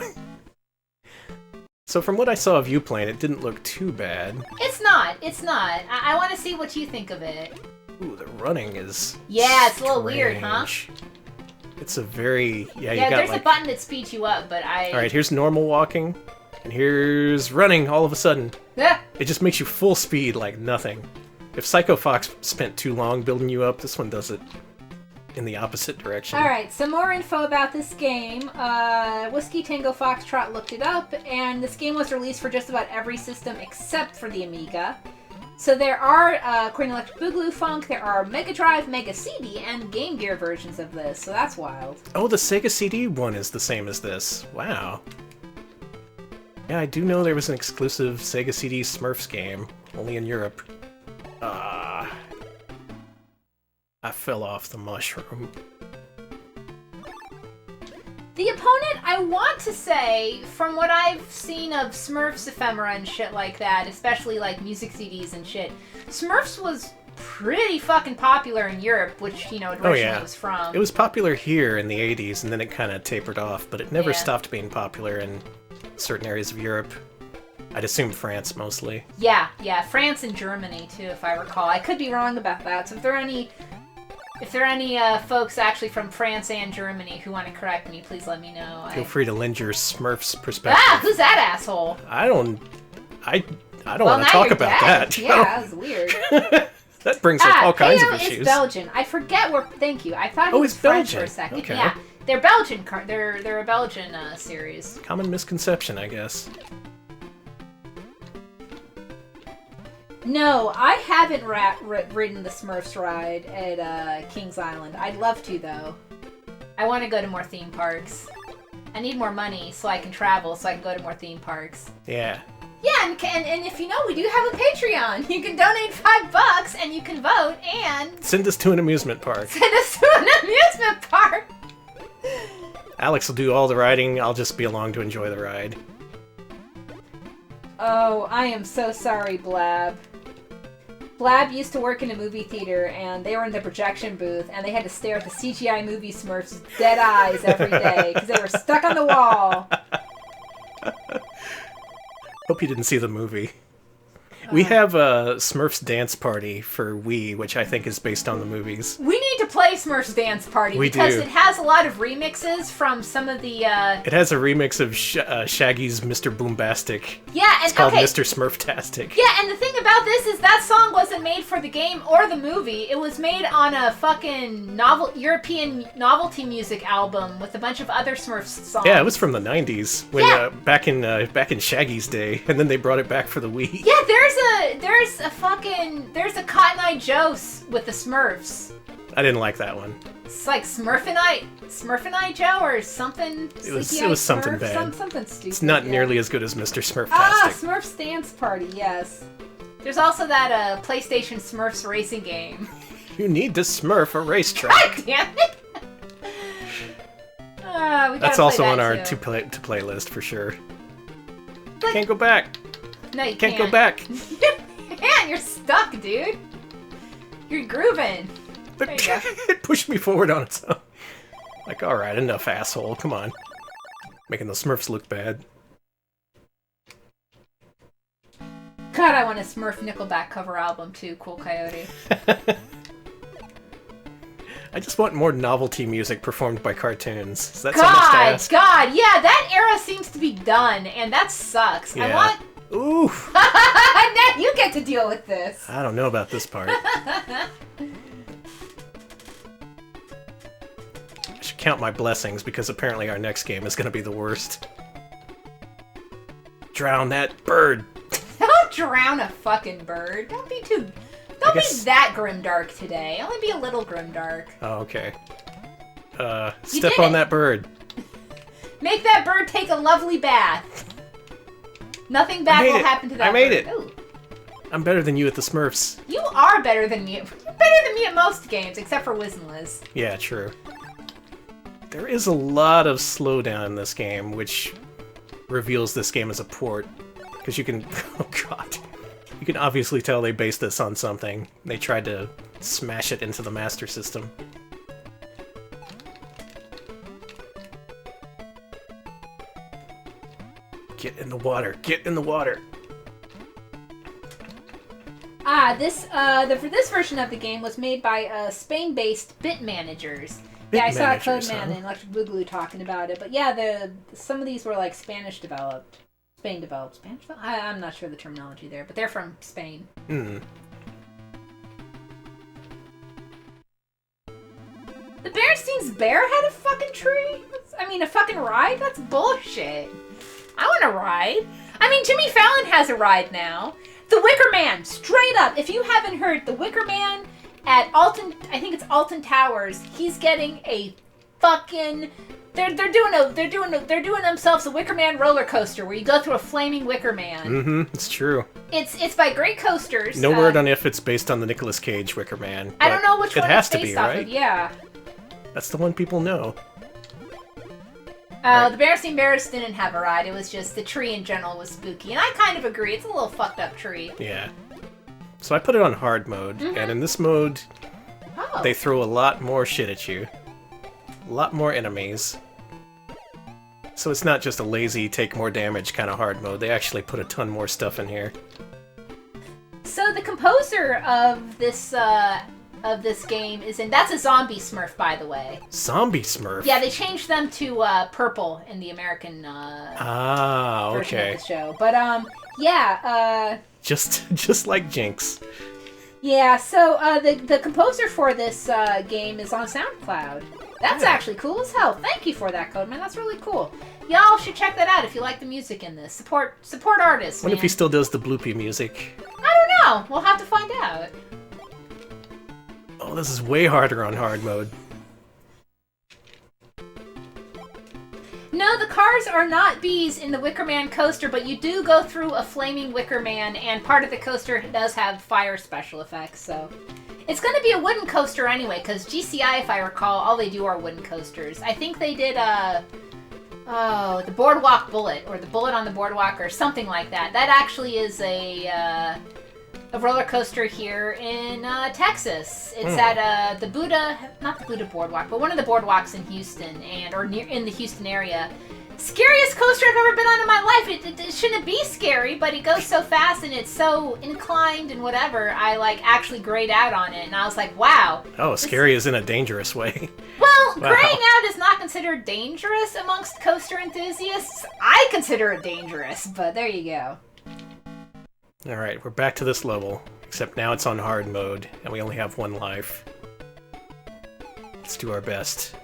Speaker 1: So from what I saw of you playing, it didn't look too bad.
Speaker 2: It's not. It's not. I want to see what you think of it.
Speaker 1: Ooh, the running is
Speaker 2: Yeah, it's a little weird, huh?
Speaker 1: It's a very... Yeah,
Speaker 2: Yeah,
Speaker 1: you got
Speaker 2: there's
Speaker 1: like...
Speaker 2: a button that speeds you up, but I...
Speaker 1: Alright, here's normal walking, and here's running all of a sudden.
Speaker 2: Ah!
Speaker 1: It just makes you full speed like nothing. If Psycho Fox spent too long building you up, this one does it in the opposite direction.
Speaker 2: Alright, some more info about this game. Whiskey Tango Foxtrot looked it up, and this game was released for just about every system except for the Amiga. So there are, according to Electric Boogaloo Funk, there are Mega Drive, Mega CD, and Game Gear versions of this, so that's wild.
Speaker 1: Oh, the Sega CD one is the same as this. Wow. Yeah, I do know there was an exclusive Sega CD Smurfs game, only in Europe. I fell off the mushroom.
Speaker 2: The opponent, I want to say, from what I've seen of Smurfs ephemera and shit like that, especially like music CDs and shit, Smurfs was pretty fucking popular in Europe, which, you know, it originally was from.
Speaker 1: It was popular here in the 80s, and then it kind of tapered off, but it never
Speaker 2: Yeah.
Speaker 1: stopped being popular in certain areas of Europe. I'd assume France, mostly.
Speaker 2: Yeah, France and Germany, too, if I recall. I could be wrong about that, so if there are any folks actually from France and Germany who want to correct me, please let me know.
Speaker 1: Feel free to lend your Smurfs perspective.
Speaker 2: Ah, who's that asshole?
Speaker 1: I don't want to
Speaker 2: now
Speaker 1: talk
Speaker 2: you're
Speaker 1: about
Speaker 2: dead.
Speaker 1: that.
Speaker 2: Yeah, that was weird.
Speaker 1: That brings up all kinds of
Speaker 2: Peo
Speaker 1: issues.
Speaker 2: is Belgian. I forget where. Thank you. I thought he was
Speaker 1: it's
Speaker 2: French
Speaker 1: Belgian.
Speaker 2: for a second.
Speaker 1: Okay.
Speaker 2: Yeah, they're Belgian. They're a Belgian series.
Speaker 1: Common misconception, I guess.
Speaker 2: No, I haven't ridden the Smurfs ride at Kings Island. I'd love to, though. I want to go to more theme parks. I need more money so I can travel, so I can go to more theme parks.
Speaker 1: Yeah.
Speaker 2: Yeah, and if you know, we do have a Patreon. You can donate $5 and you can vote and
Speaker 1: Send us to an amusement park.
Speaker 2: send us to an amusement park.
Speaker 1: Alex will do all the riding, I'll just be along to enjoy the ride.
Speaker 2: Oh, I am so sorry, Blab. Blab used to work in a movie theater, and they were in the projection booth, and they had to stare at the CGI movie Smurfs with dead eyes every day, because they were stuck on the wall.
Speaker 1: Hope you didn't see the movie. We have a Smurfs Dance Party for Wii, which I think is based on the movies.
Speaker 2: We need to play Smurfs Dance Party, because it has a lot of remixes from some of the,
Speaker 1: It has a remix of Shaggy's Mr. Boombastic.
Speaker 2: Yeah, and
Speaker 1: It's called Mr. Smurftastic.
Speaker 2: Yeah, and the thing about this is that song wasn't made for the game or the movie. It was made on a fucking European novelty music album with a bunch of other Smurfs songs.
Speaker 1: Yeah, it was from the 90s, when back in Shaggy's day, and then they brought it back for the Wii.
Speaker 2: Yeah, there's a Cotton Eye Joe with the Smurfs.
Speaker 1: I didn't like that one.
Speaker 2: It's like Smurfin' Eye Joe or something.
Speaker 1: It was something bad.
Speaker 2: Something stupid.
Speaker 1: It's not nearly as good as Mr. Smurftastic.
Speaker 2: Ah, Smurfs Dance Party, yes. There's also that PlayStation Smurfs racing game.
Speaker 1: You need to Smurf a racetrack.
Speaker 2: God damn it!
Speaker 1: That's also on our to-play list for sure.
Speaker 2: But
Speaker 1: Can't go back.
Speaker 2: No, you
Speaker 1: Can't go back.
Speaker 2: Man, you're stuck, dude. You're grooving. There you go.
Speaker 1: It pushed me forward on its own. Like, alright, enough, asshole. Come on. Making the Smurfs look bad.
Speaker 2: God, I want a Smurf Nickelback cover album too, Cool Coyote.
Speaker 1: I just want more novelty music performed by cartoons. Is that so much to ask?
Speaker 2: God, yeah, that era seems to be done, and that sucks.
Speaker 1: Yeah.
Speaker 2: I want...
Speaker 1: Oof.
Speaker 2: Now you get to deal with this.
Speaker 1: I don't know about this part. I should count my blessings, because apparently our next game is going to be the worst. Drown that bird.
Speaker 2: Don't drown a fucking bird. Don't be that grimdark today. Only be a little grimdark.
Speaker 1: Oh, okay. Step on that bird.
Speaker 2: Make that bird take a lovely bath. Nothing bad will happen to that bird.
Speaker 1: I made it.
Speaker 2: Ooh.
Speaker 1: I'm better than you at the Smurfs.
Speaker 2: You are better than me. You're better than me at most games, except for Wiz and Liz.
Speaker 1: Yeah, true. There is a lot of slowdown in this game, which reveals this game as a port. Because you can... Oh, God. You can obviously tell they based this on something. They tried to smash it into the Master System. Get in the water. Get in the water.
Speaker 2: For this version of the game was made by Spain-based Bit Managers. Yeah, I saw Codeman and Electric Boogaloo talking about it. But yeah, some of these were like Spanish developed. Spain developed. Spanish developed? I'm not sure the terminology there, but they're from Spain.
Speaker 1: Mm.
Speaker 2: The Berenstein's bear had a fucking tree? A fucking ride? That's bullshit. I want a ride. Jimmy Fallon has a ride now. The Wicker Man, straight up. If you haven't heard, The Wicker Man at Alton, I think it's Alton Towers, he's getting a fucking... They're doing themselves a Wicker Man roller coaster where you go through a flaming Wicker Man.
Speaker 1: Mm-hmm, it's true.
Speaker 2: It's by Great Coasters.
Speaker 1: No word on if it's based on the Nicolas Cage Wicker Man.
Speaker 2: I don't know which one it's based
Speaker 1: to be,
Speaker 2: off
Speaker 1: right?
Speaker 2: of, yeah.
Speaker 1: That's the one people know.
Speaker 2: The Berenstein Bears didn't have a ride. It was just the tree in general was spooky. And I kind of agree. It's a little fucked up tree.
Speaker 1: Yeah. So I put it on hard mode. And in this mode, they throw a lot more shit at you. A lot more enemies. So it's not just a lazy, take more damage kind of hard mode. They actually put a ton more stuff in here.
Speaker 2: So the composer of this game is that's a zombie Smurf, by the way.
Speaker 1: Zombie Smurf?
Speaker 2: Yeah, they changed them to purple in the American version of the show. But
Speaker 1: just like Jinx.
Speaker 2: Yeah, so the composer for this game is on SoundCloud. That's actually cool as hell. Thank you for that, Codeman. That's really cool. Y'all should check that out if you like the music in this. Support artists.
Speaker 1: What if he still does the bloopy music?
Speaker 2: I don't know. We'll have to find out.
Speaker 1: Oh, this is way harder on hard mode.
Speaker 2: No, the cars are not bees in the Wicker Man coaster, but you do go through a flaming Wicker Man, and part of the coaster does have fire special effects, so... It's going to be a wooden coaster anyway, because GCI, if I recall, all they do are wooden coasters. I think they did, the Boardwalk Bullet, or the Bullet on the Boardwalk, or something like that. That actually is a roller coaster here in Texas. It's at the Buddha, not the Buddha Boardwalk, but one of the boardwalks in Houston, or in the Houston area. Scariest coaster I've ever been on in my life. It shouldn't be scary, but it goes so fast and it's so inclined and whatever. I actually grayed out on it, and I was like, wow.
Speaker 1: Oh, scary is in a dangerous way.
Speaker 2: Well, wow. Graying out is not considered dangerous amongst coaster enthusiasts. I consider it dangerous, but there you go.
Speaker 1: Alright, we're back to this level, except now it's on hard mode, and we only have one life. Let's do our best.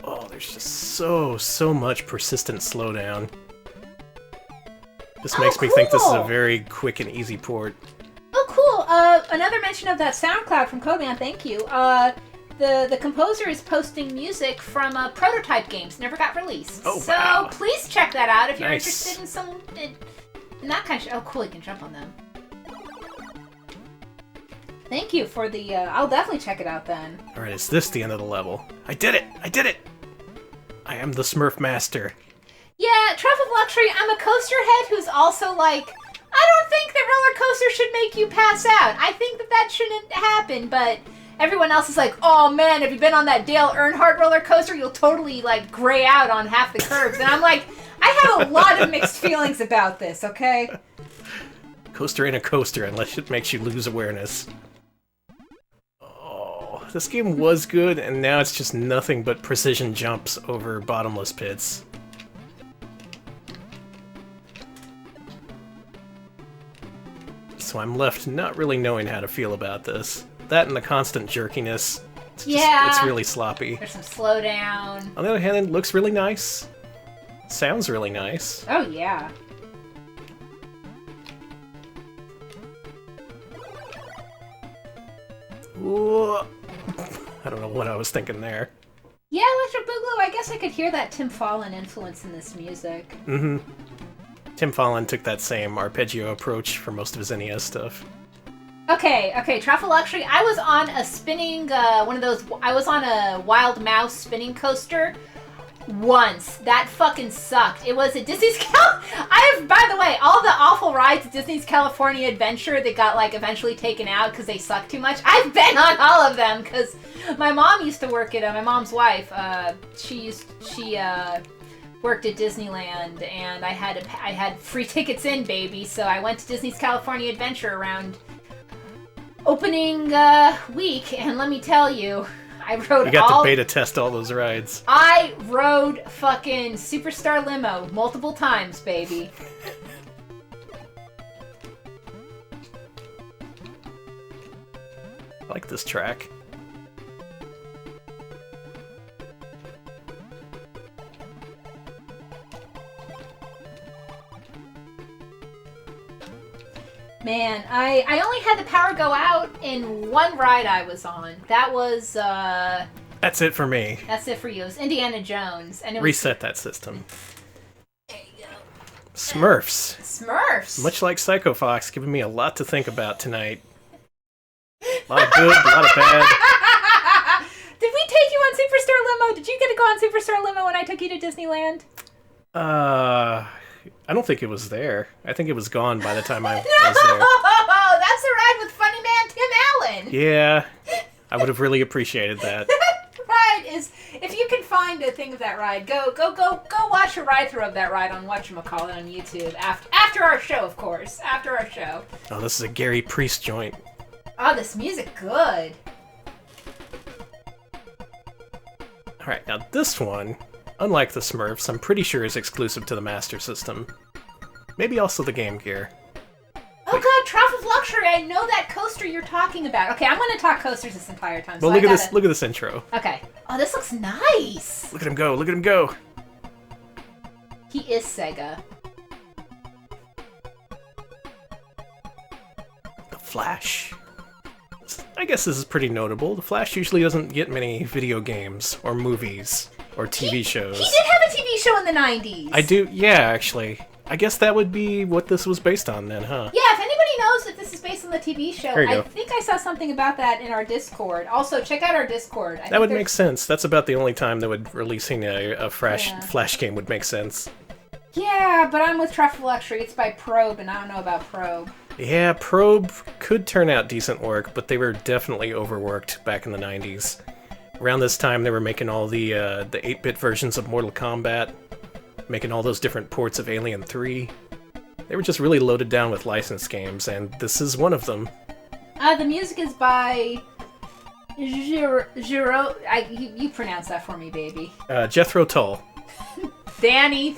Speaker 1: Oh, there's just so much persistent slowdown. This makes me think this is a very quick and easy port.
Speaker 2: Oh, cool! Another mention of that SoundCloud from Codeman, thank you. The composer is posting music from prototype games, never got released.
Speaker 1: Oh, wow.
Speaker 2: So please check that out if you're interested in that kind of shit. Oh, cool, you can jump on them. Thank you for the, I'll definitely check it out then.
Speaker 1: Alright, is this the end of the level? I did it! I did it! I am the Smurf Master.
Speaker 2: Yeah, Truff of Luxury, I'm a coaster head who's also like, I don't think that roller coasters should make you pass out. I think that shouldn't happen, but everyone else is like, oh man, have you been on that Dale Earnhardt roller coaster? You'll totally, gray out on half the curves. And I'm like, I have a lot of mixed feelings about this, okay?
Speaker 1: Coaster ain't a coaster unless it makes you lose awareness. Oh, this game was good, and now it's just nothing but precision jumps over bottomless pits. So I'm left not really knowing how to feel about this. That and the constant jerkiness. It's really sloppy.
Speaker 2: There's some slowdown.
Speaker 1: On the other hand, it looks really nice. Sounds really nice.
Speaker 2: Oh, yeah.
Speaker 1: Ooh. I don't know what I was thinking there.
Speaker 2: Yeah, Electric Boogaloo, I guess I could hear that Tim Fallon influence in this music.
Speaker 1: Mm-hmm. Tim Fallon took that same arpeggio approach for most of his NES stuff.
Speaker 2: Okay, Truffle Luxury. I was on a spinning, I was on a Wild Mouse spinning coaster. once. That fucking sucked. It was at Disney's by the way, all the awful rides at Disney's California Adventure that got, like, eventually taken out because they suck too much. I've been on all of them because my mom used to work at, my mom's wife, she worked at Disneyland, and I had free tickets in, baby, so I went to Disney's California Adventure around opening week, and let me tell you, I rode
Speaker 1: You got to beta test all those rides.
Speaker 2: I rode fucking Superstar Limo multiple times, baby.
Speaker 1: I like this track.
Speaker 2: Man, I only had the power go out in one ride I was on. That was,
Speaker 1: That's it for me.
Speaker 2: That's it for you. It was Indiana Jones. And it was...
Speaker 1: Reset that system.
Speaker 2: There you go.
Speaker 1: Smurfs.
Speaker 2: Smurfs!
Speaker 1: Much like Psycho Fox, giving me a lot to think about tonight. A lot of good, a lot of bad.
Speaker 2: Did we take you on Superstar Limo? Did you get to go on Superstar Limo when I took you to Disneyland?
Speaker 1: I don't think it was there. I think it was gone by the time I was
Speaker 2: No!
Speaker 1: there.
Speaker 2: That's a ride with funny man Tim Allen!
Speaker 1: Yeah, I would have really appreciated that.
Speaker 2: Ride is, if you can find a thing of that ride, go watch a ride through of that ride on whatchamacallit on YouTube. After our show, of course. After our show.
Speaker 1: Oh, this is a Gary Priest joint.
Speaker 2: Oh, this music good.
Speaker 1: Alright, now this one, unlike the Smurfs, I'm pretty sure is exclusive to the Master System. Maybe also the Game Gear.
Speaker 2: Oh god, Trough of Luxury! I know that coaster you're talking about. Okay, I'm gonna talk coasters this entire time.
Speaker 1: Well,
Speaker 2: so
Speaker 1: look at this intro.
Speaker 2: Okay. Oh, this looks nice!
Speaker 1: Look at him go, look at him go!
Speaker 2: He is Sega.
Speaker 1: The Flash. I guess this is pretty notable. The Flash usually doesn't get many video games, or movies, or TV shows.
Speaker 2: He did have a TV show in the 90s!
Speaker 1: I do, yeah, actually. I guess that would be what this was based on then, huh?
Speaker 2: Yeah, if anybody knows if this is based on the TV show, I think I saw something about that in our Discord. Also, check out our Discord.
Speaker 1: That would make sense. That's about the only time that would releasing a Flash game would make sense.
Speaker 2: Yeah, but I'm with Trough of Luxury. It's by Probe, and I don't know about Probe.
Speaker 1: Yeah, Probe could turn out decent work, but they were definitely overworked back in the 90s. Around this time, they were making all the 8-bit versions of Mortal Kombat, making all those different ports of Alien 3. They were just really loaded down with licensed games, and this is one of them.
Speaker 2: The music is by Giro. You pronounce that for me, baby.
Speaker 1: Jethro Tull.
Speaker 2: Danny.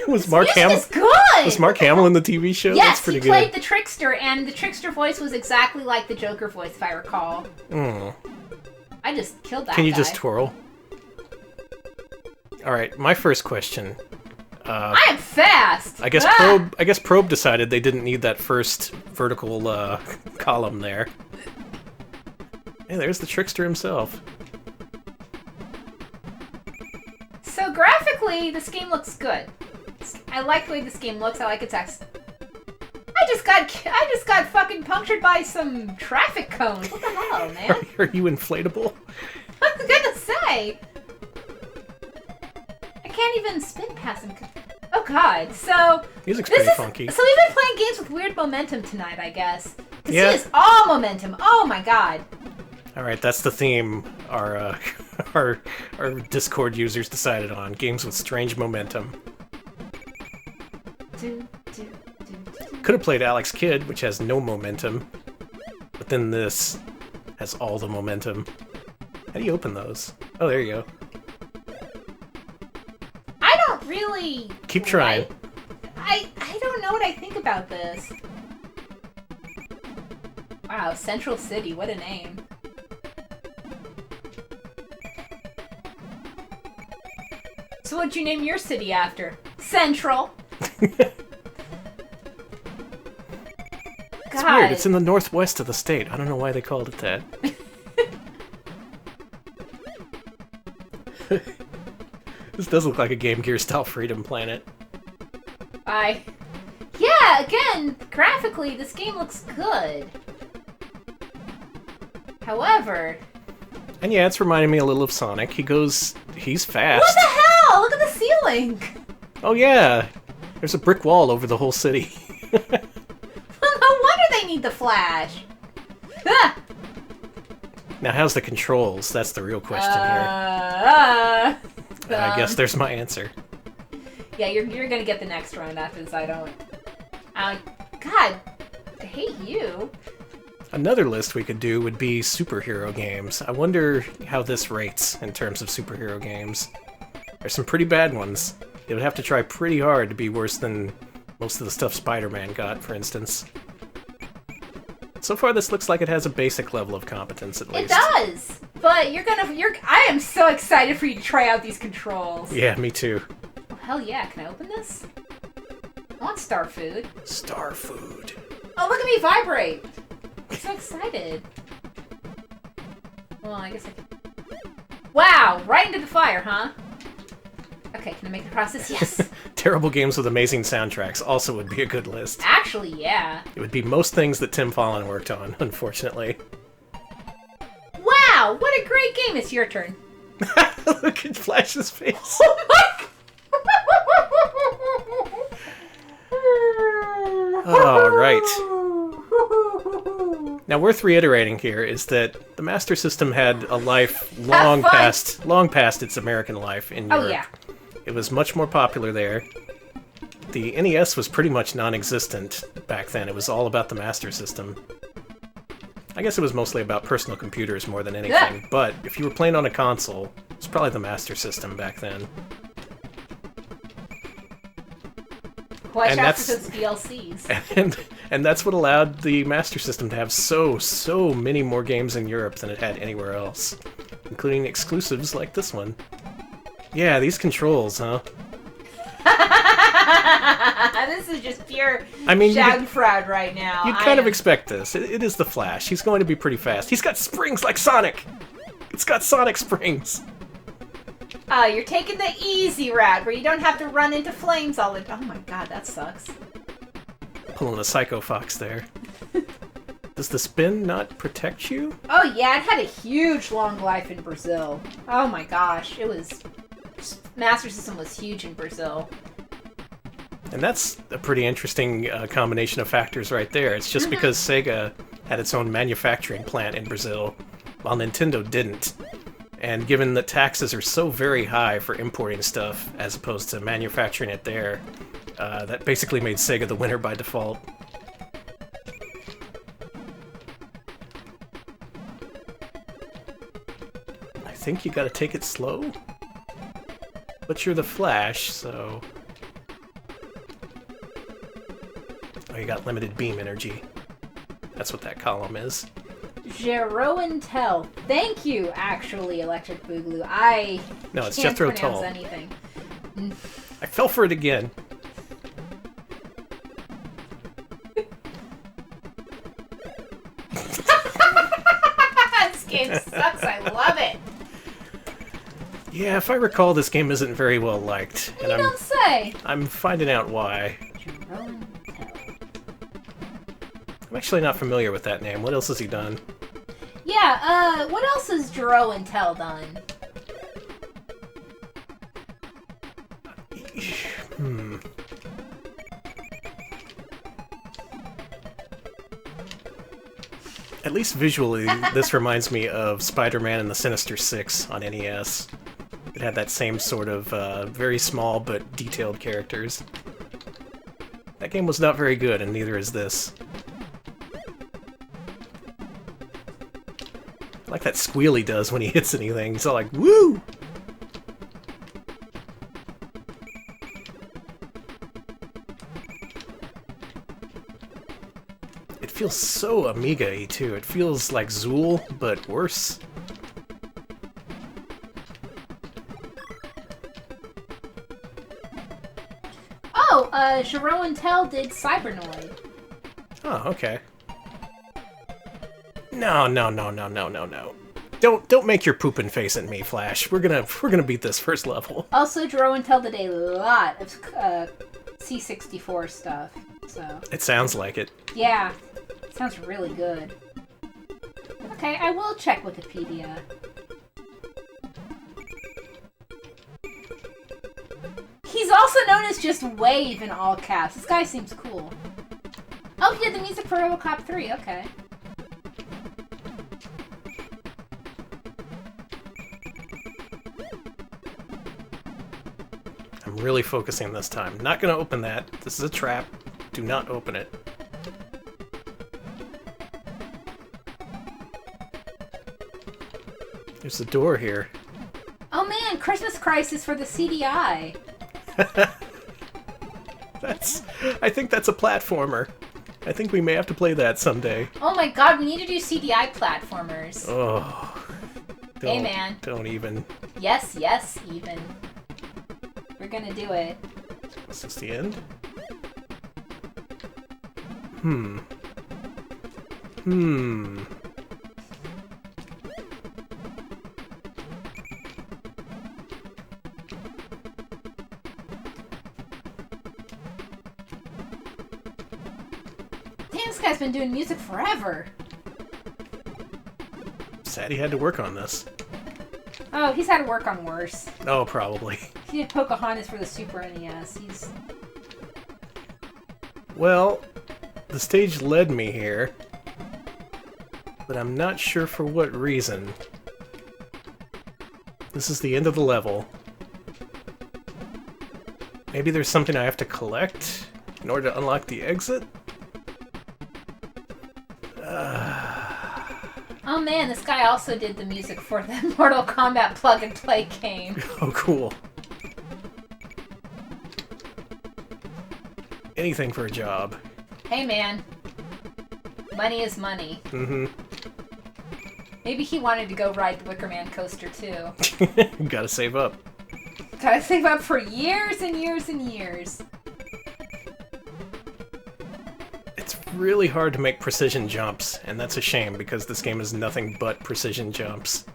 Speaker 1: Was Mark Hamill? Was Mark Hamill in the TV show?
Speaker 2: Yes,
Speaker 1: That's pretty
Speaker 2: he played
Speaker 1: good.
Speaker 2: the Trickster, and the Trickster voice was exactly like the Joker voice, if I recall. I just killed that
Speaker 1: Can you
Speaker 2: guy.
Speaker 1: just twirl? Alright, my first question.
Speaker 2: I am fast!
Speaker 1: I guess Probe decided they didn't need that first vertical column there. Hey, there's the Trickster himself.
Speaker 2: So graphically, this game looks good. I like the way this game looks. I like its text. I just got fucking punctured by some traffic cones. What the hell, man?
Speaker 1: Are you inflatable?
Speaker 2: I was gonna say. I can't even spin past him. Oh god. So
Speaker 1: Music's pretty funky.
Speaker 2: So we've been playing games with weird momentum tonight, I guess. This is all momentum. Oh my god.
Speaker 1: All right, that's the theme our Discord users decided on. Games with strange momentum. Could have played Alex Kidd, which has no momentum. But then this has all the momentum. How do you open those? Oh, there you go.
Speaker 2: I don't really...
Speaker 1: Keep trying.
Speaker 2: I don't know what I think about this. Wow, Central City, what a name. So what'd you name your city after? Central.
Speaker 1: It's weird, it's in the northwest of the state. I don't know why they called it that. This does look like a Game Gear style Freedom Planet.
Speaker 2: Yeah, again, graphically, this game looks good. However...
Speaker 1: And yeah, it's reminding me a little of Sonic. He's fast.
Speaker 2: What the hell? Look at the ceiling!
Speaker 1: Oh yeah! There's a brick wall over the whole city.
Speaker 2: No wonder they need the Flash! Ah!
Speaker 1: Now how's the controls? That's the real question here. I guess there's my answer.
Speaker 2: Yeah, you're gonna get the next round after this. I don't... God, I hate you.
Speaker 1: Another list we could do would be superhero games. I wonder how this rates in terms of superhero games. There's some pretty bad ones. You would have to try pretty hard to be worse than most of the stuff Spider-Man got, for instance. So far, this looks like it has a basic level of competence, at least.
Speaker 2: It does! But I am so excited for you to try out these controls.
Speaker 1: Yeah, me too.
Speaker 2: Oh, hell yeah. Can I open this? I want Star Food.
Speaker 1: Star Food.
Speaker 2: Oh, look at me vibrate! I'm so excited. Well, I guess I can... Wow! Right into the fire, huh? Okay, can I make it across this? Yes!
Speaker 1: Terrible games with amazing soundtracks also would be a good list.
Speaker 2: Actually, yeah.
Speaker 1: It would be most things that Tim Fallon worked on, unfortunately.
Speaker 2: Wow! What a great game! It's your turn.
Speaker 1: Look at Flash's face.
Speaker 2: Oh my...
Speaker 1: Oh, right. Now, worth reiterating here is that the Master System had a life long past its American life in Europe.
Speaker 2: Oh, yeah.
Speaker 1: It was much more popular there. The NES was pretty much non-existent back then. It was all about the Master System. I guess it was mostly about personal computers more than anything,
Speaker 2: Yeah.
Speaker 1: but if you were playing on a console, it was probably the Master System back then.
Speaker 2: Watch out for those DLCs.
Speaker 1: And that's what allowed the Master System to have so many more games in Europe than it had anywhere else, including exclusives like this one. Yeah, these controls, huh?
Speaker 2: This is just pure Schadenfreude right now.
Speaker 1: You'd kind of expect this. It is the Flash. He's going to be pretty fast. He's got springs like Sonic! It's got Sonic springs!
Speaker 2: You're taking the easy route where you don't have to run into flames all the time. Oh my god, that sucks.
Speaker 1: Pulling a Psycho Fox there. Does the spin not protect you?
Speaker 2: Oh yeah, it had a huge long life in Brazil. Oh my gosh, Master System was huge in Brazil.
Speaker 1: And that's a pretty interesting combination of factors right there. It's just because Sega had its own manufacturing plant in Brazil, while Nintendo didn't. And given that taxes are so very high for importing stuff as opposed to manufacturing it there, that basically made Sega the winner by default. I think you gotta take it slow. But you're the Flash, so... Oh, you got limited beam energy. That's what that column is.
Speaker 2: Jethro Tull. Thank you, actually, Electric Boogaloo.
Speaker 1: No, it's
Speaker 2: can't
Speaker 1: Jethro
Speaker 2: pronounce
Speaker 1: Tull.
Speaker 2: anything.
Speaker 1: I fell for it again.
Speaker 2: This game sucks. I love it.
Speaker 1: Yeah, if I recall, this game isn't very well liked.
Speaker 2: You don't say.
Speaker 1: I'm finding out why.
Speaker 2: Jethro Tull.
Speaker 1: I'm actually not familiar with that name. What else has he done?
Speaker 2: Yeah, what else has Jethro Tull done? At least visually, this reminds me of Spider-Man and the Sinister Six on NES. It had that same sort of very small but detailed characters. That game was not very good, and neither is this. I like that squeal he does when he hits anything. He's all like, woo! It feels so Amiga-y, too. It feels like Zool, but worse. Oh, Jethro Tull did Cybernoid.
Speaker 1: Oh, okay. No. Don't make your poopin' face at me, Flash. We're gonna beat this first level.
Speaker 2: Also, Jethro Tull did a lot of C64 stuff. So
Speaker 1: It sounds like it.
Speaker 2: yeah, it sounds really good. Okay, I will check Wikipedia. He's also known as just Wave in all caps. This guy seems cool. Oh, he did the music for RoboCop 3, okay.
Speaker 1: I'm really focusing this time. Not gonna open that. This is a trap. Do not open it. There's a door here.
Speaker 2: Oh man, Christmas Crisis for the CDI.
Speaker 1: I think that's a platformer. I think we may have to play that someday.
Speaker 2: Oh my god, we need to do CDI platformers.
Speaker 1: Oh.
Speaker 2: Hey man.
Speaker 1: Don't even.
Speaker 2: Yes, even. We're gonna do it.
Speaker 1: Is this the end?
Speaker 2: Damn, this guy's been doing music forever.
Speaker 1: Sad he had to work on this.
Speaker 2: Oh, he's had to work on worse.
Speaker 1: Oh, probably.
Speaker 2: He did Pocahontas for the Super NES. He's...
Speaker 1: Well, the stage led me here, but I'm not sure for what reason. This is the end of the level. Maybe there's something I have to collect in order to unlock the exit?
Speaker 2: Oh man, this guy also did the music for the Mortal Kombat plug-and-play game.
Speaker 1: Oh, cool. Anything for a job.
Speaker 2: Hey man, money is money.
Speaker 1: Mm-hmm.
Speaker 2: Maybe he wanted to go ride the Wicker Man coaster too.
Speaker 1: Gotta save up.
Speaker 2: Gotta save up for years and years and years.
Speaker 1: It's really hard to make precision jumps, and that's a shame because this game is nothing but precision jumps.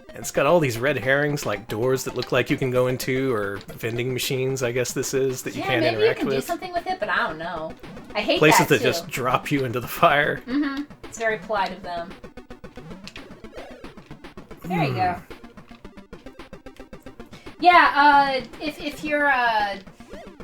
Speaker 1: And it's got all these red herrings, like doors that look like you can go into, or vending machines, I guess this is, that you can't interact with.
Speaker 2: Yeah, maybe you can do something with it, but I don't know. I hate
Speaker 1: places
Speaker 2: that
Speaker 1: that just drop you into the fire.
Speaker 2: Mm-hmm. It's very polite of them. There you go. Yeah, if you're,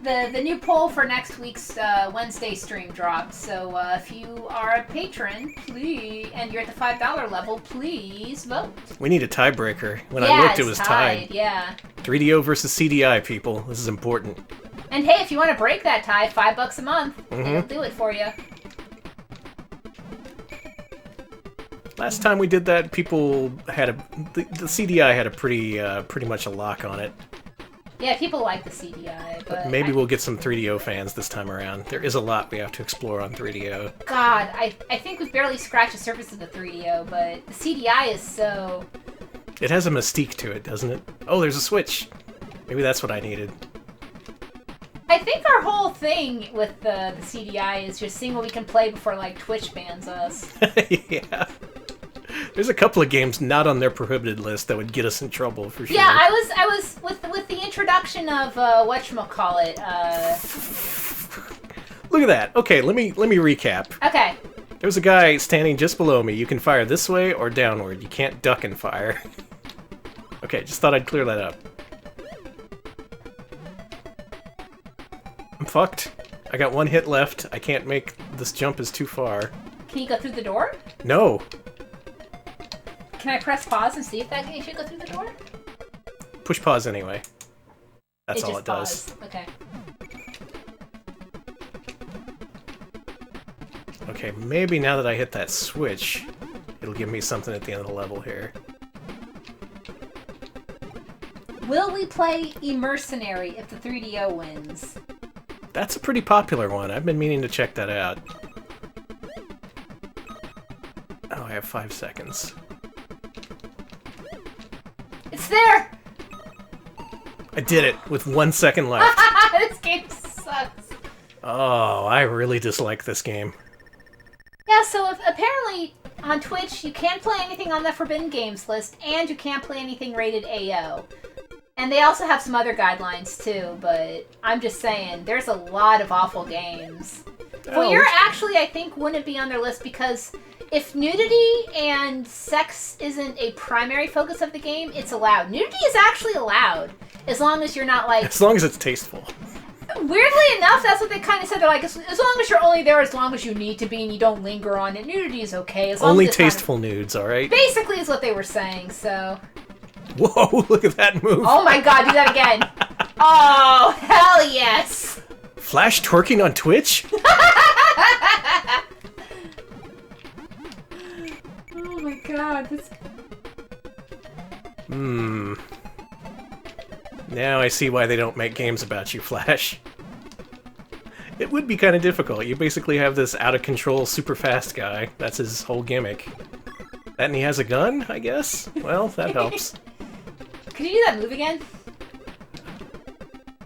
Speaker 2: the new poll for next week's Wednesday stream dropped, so if you are a patron, please, and you're at the $5 level, please vote.
Speaker 1: We need a tiebreaker. When I looked, it was tied.
Speaker 2: Yeah.
Speaker 1: 3DO versus CDI, people. This is important.
Speaker 2: And hey, if you want to break that tie, $5 a month, it'll do it for you.
Speaker 1: Last time we did that, people had the CDI had a pretty much a lock on it.
Speaker 2: Yeah, people like the CDI, but
Speaker 1: maybe we'll get some 3DO fans this time around. There is a lot we have to explore on 3DO.
Speaker 2: God, I think we've barely scratched the surface of the 3DO, but the CDI is so...
Speaker 1: It has a mystique to it, doesn't it? Oh, there's a switch. Maybe that's what I needed.
Speaker 2: I think our whole thing with the CDI is just seeing what we can play before, like, Twitch bans us.
Speaker 1: Yeah. There's a couple of games not on their prohibited list that would get us in trouble, for sure.
Speaker 2: Yeah, I was with the introduction of, whatchamacallit,
Speaker 1: Look at that. Okay, let me recap.
Speaker 2: Okay.
Speaker 1: There's a guy standing just below me. You can fire this way or downward. You can't duck and fire. Okay, just thought I'd clear that up. I'm fucked. I got one hit left. I can't make... This jump is too far.
Speaker 2: Can you go through the door?
Speaker 1: No.
Speaker 2: Can I press pause and see if that should go through the door?
Speaker 1: Push pause anyway. That's all it does.
Speaker 2: Pause. Okay.
Speaker 1: Okay, maybe now that I hit that switch, it'll give me something at the end of the level here.
Speaker 2: Will we play Emercenary if the 3DO wins?
Speaker 1: That's a pretty popular one. I've been meaning to check that out. Oh, I have 5 seconds.
Speaker 2: It's there!
Speaker 1: I did it with 1 second left.
Speaker 2: This game sucks.
Speaker 1: Oh, I really dislike this game.
Speaker 2: Yeah, so apparently on Twitch you can't play anything on the Forbidden Games list, and you can't play anything rated AO. And they also have some other guidelines too, but I'm just saying, there's a lot of awful games. Well, you're actually, I think, wouldn't be on their list because if nudity and sex isn't a primary focus of the game, it's allowed. Nudity is actually allowed, as long as you're not like...
Speaker 1: As long as it's tasteful.
Speaker 2: Weirdly enough, that's what they kind of said. They're like, as long as you're only there as long as you need to be and you don't linger on it, nudity is okay. As long
Speaker 1: Only
Speaker 2: as it's
Speaker 1: tasteful nudes, alright?
Speaker 2: Basically is what they were saying, so...
Speaker 1: Whoa, look at that move.
Speaker 2: Oh my god, do that again. Oh, hell yes.
Speaker 1: Flash twerking on Twitch?
Speaker 2: Oh my god, this...
Speaker 1: Now I see why they don't make games about you, Flash. It would be kind of difficult. You basically have this out-of-control, super fast guy. That's his whole gimmick. That and he has a gun, I guess? Well, that helps.
Speaker 2: Could you do that move again?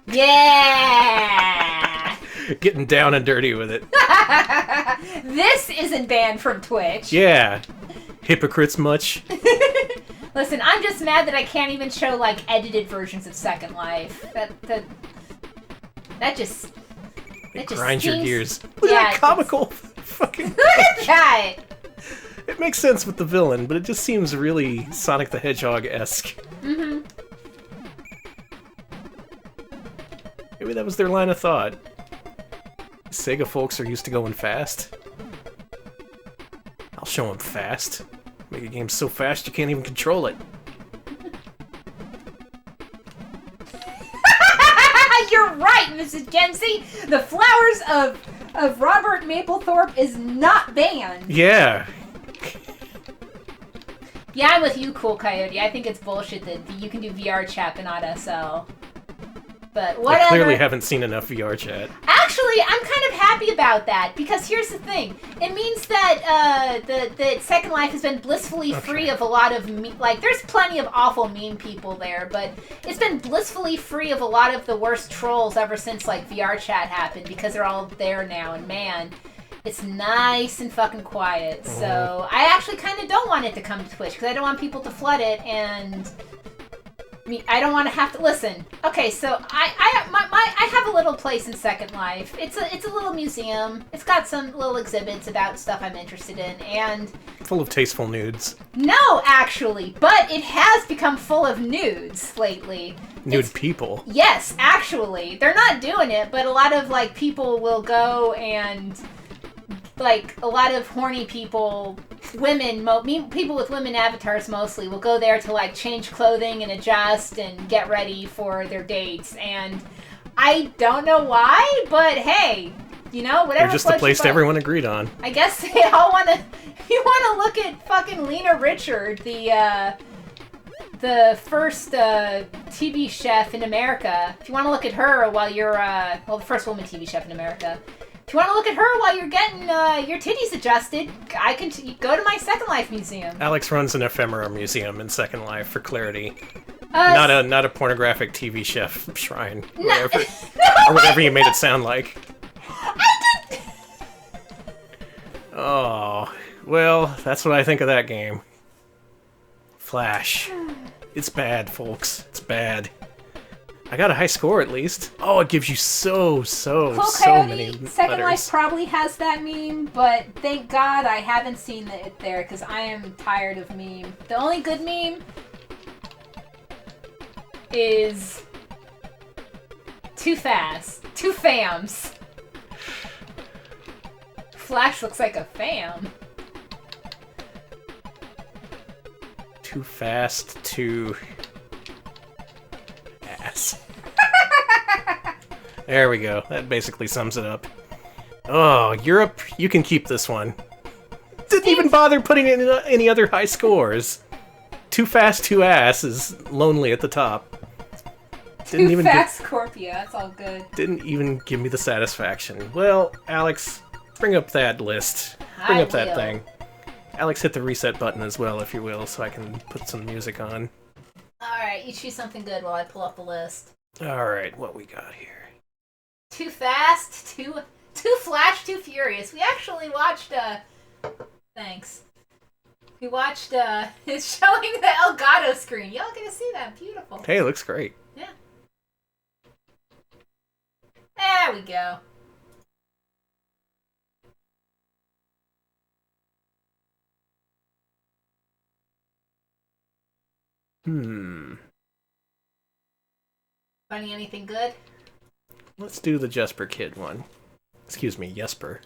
Speaker 2: Yeah!
Speaker 1: Getting down and dirty with it.
Speaker 2: This isn't banned from Twitch.
Speaker 1: Yeah. Hypocrites much?
Speaker 2: Listen, I'm just mad that I can't even show, like, edited versions of Second Life. That just
Speaker 1: grinds your
Speaker 2: seems...
Speaker 1: gears. Look at that comical fucking...
Speaker 2: Look at that!
Speaker 1: It makes sense with the villain, but it just seems really Sonic the Hedgehog-esque.
Speaker 2: Mm-hmm.
Speaker 1: Maybe that was their line of thought. Sega folks are used to going fast. I'll show them fast. Make a game so fast you can't even control it.
Speaker 2: You're right, Mrs. Jency! The Flowers of Robert Mapplethorpe is not banned!
Speaker 1: Yeah.
Speaker 2: Yeah, I'm with you, Cool Coyote. I think it's bullshit that you can do VR chat but not SL. But whatever.
Speaker 1: I clearly haven't seen enough VR chat.
Speaker 2: Actually, I'm kind of happy about that, because here's the thing. It means that the Second Life has been blissfully free of a lot of... there's plenty of awful meme people there, but it's been blissfully free of a lot of the worst trolls ever since, like, VR chat happened, because they're all there now, and man... It's nice and fucking quiet, so I actually kind of don't want it to come to Twitch, because I don't want people to flood it, and... I don't want to have to listen. Okay, so I have a little place in Second Life. It's a little museum. It's got some little exhibits about stuff I'm interested in, and
Speaker 1: full of tasteful nudes.
Speaker 2: No, actually, but it has become full of nudes lately.
Speaker 1: Nude people.
Speaker 2: Yes, actually, they're not doing it, but a lot of like people will go and like a lot of horny people. People with women avatars mostly will go there to like change clothing and adjust and get ready for their dates, and I don't know why, but hey, you know, whatever.
Speaker 1: They're just the place everyone agreed on.
Speaker 2: I guess they all want to. If you want to look at fucking Lena Richard, the first TV chef in America. If you want to look at her while you're the first woman TV chef in America. If you want to look at her while you're getting your titties adjusted, I can go to my Second Life museum.
Speaker 1: Alex runs an ephemera museum in Second Life, for clarity. Not a pornographic TV chef shrine, whatever, or whatever you made it sound like.
Speaker 2: I did.
Speaker 1: Oh, well, that's what I think of that game. Flash. It's bad, folks. It's bad. I got a high score at least. Oh, it gives you so many letters.
Speaker 2: Second Life probably has that meme, but thank God I haven't seen it there because I am tired of meme. The only good meme is Too Fast. Two fams. Flash looks like a fam.
Speaker 1: Too fast, too... ass. There we go. That basically sums it up. Oh, Europe, you can keep this one. Didn't even bother putting in any other high scores. Too fast, too ass is lonely at the top.
Speaker 2: Didn't even fast, Scorpio. That's all good.
Speaker 1: Didn't even give me the satisfaction. Well, Alex, bring up that list. Bring up that thing. Alex, hit the reset button as well, if you will, so I can put some music on.
Speaker 2: Alright, you choose something good while I pull up the list.
Speaker 1: Alright, what we got here?
Speaker 2: Too Fast, Too Flash, Too Furious. We actually watched, thanks. We watched, it's showing the Elgato screen. Y'all get to see that. Beautiful.
Speaker 1: Hey, it looks great.
Speaker 2: Yeah. There we go. Finding anything good?
Speaker 1: Let's do the Jesper Kid one. Excuse me, Jesper.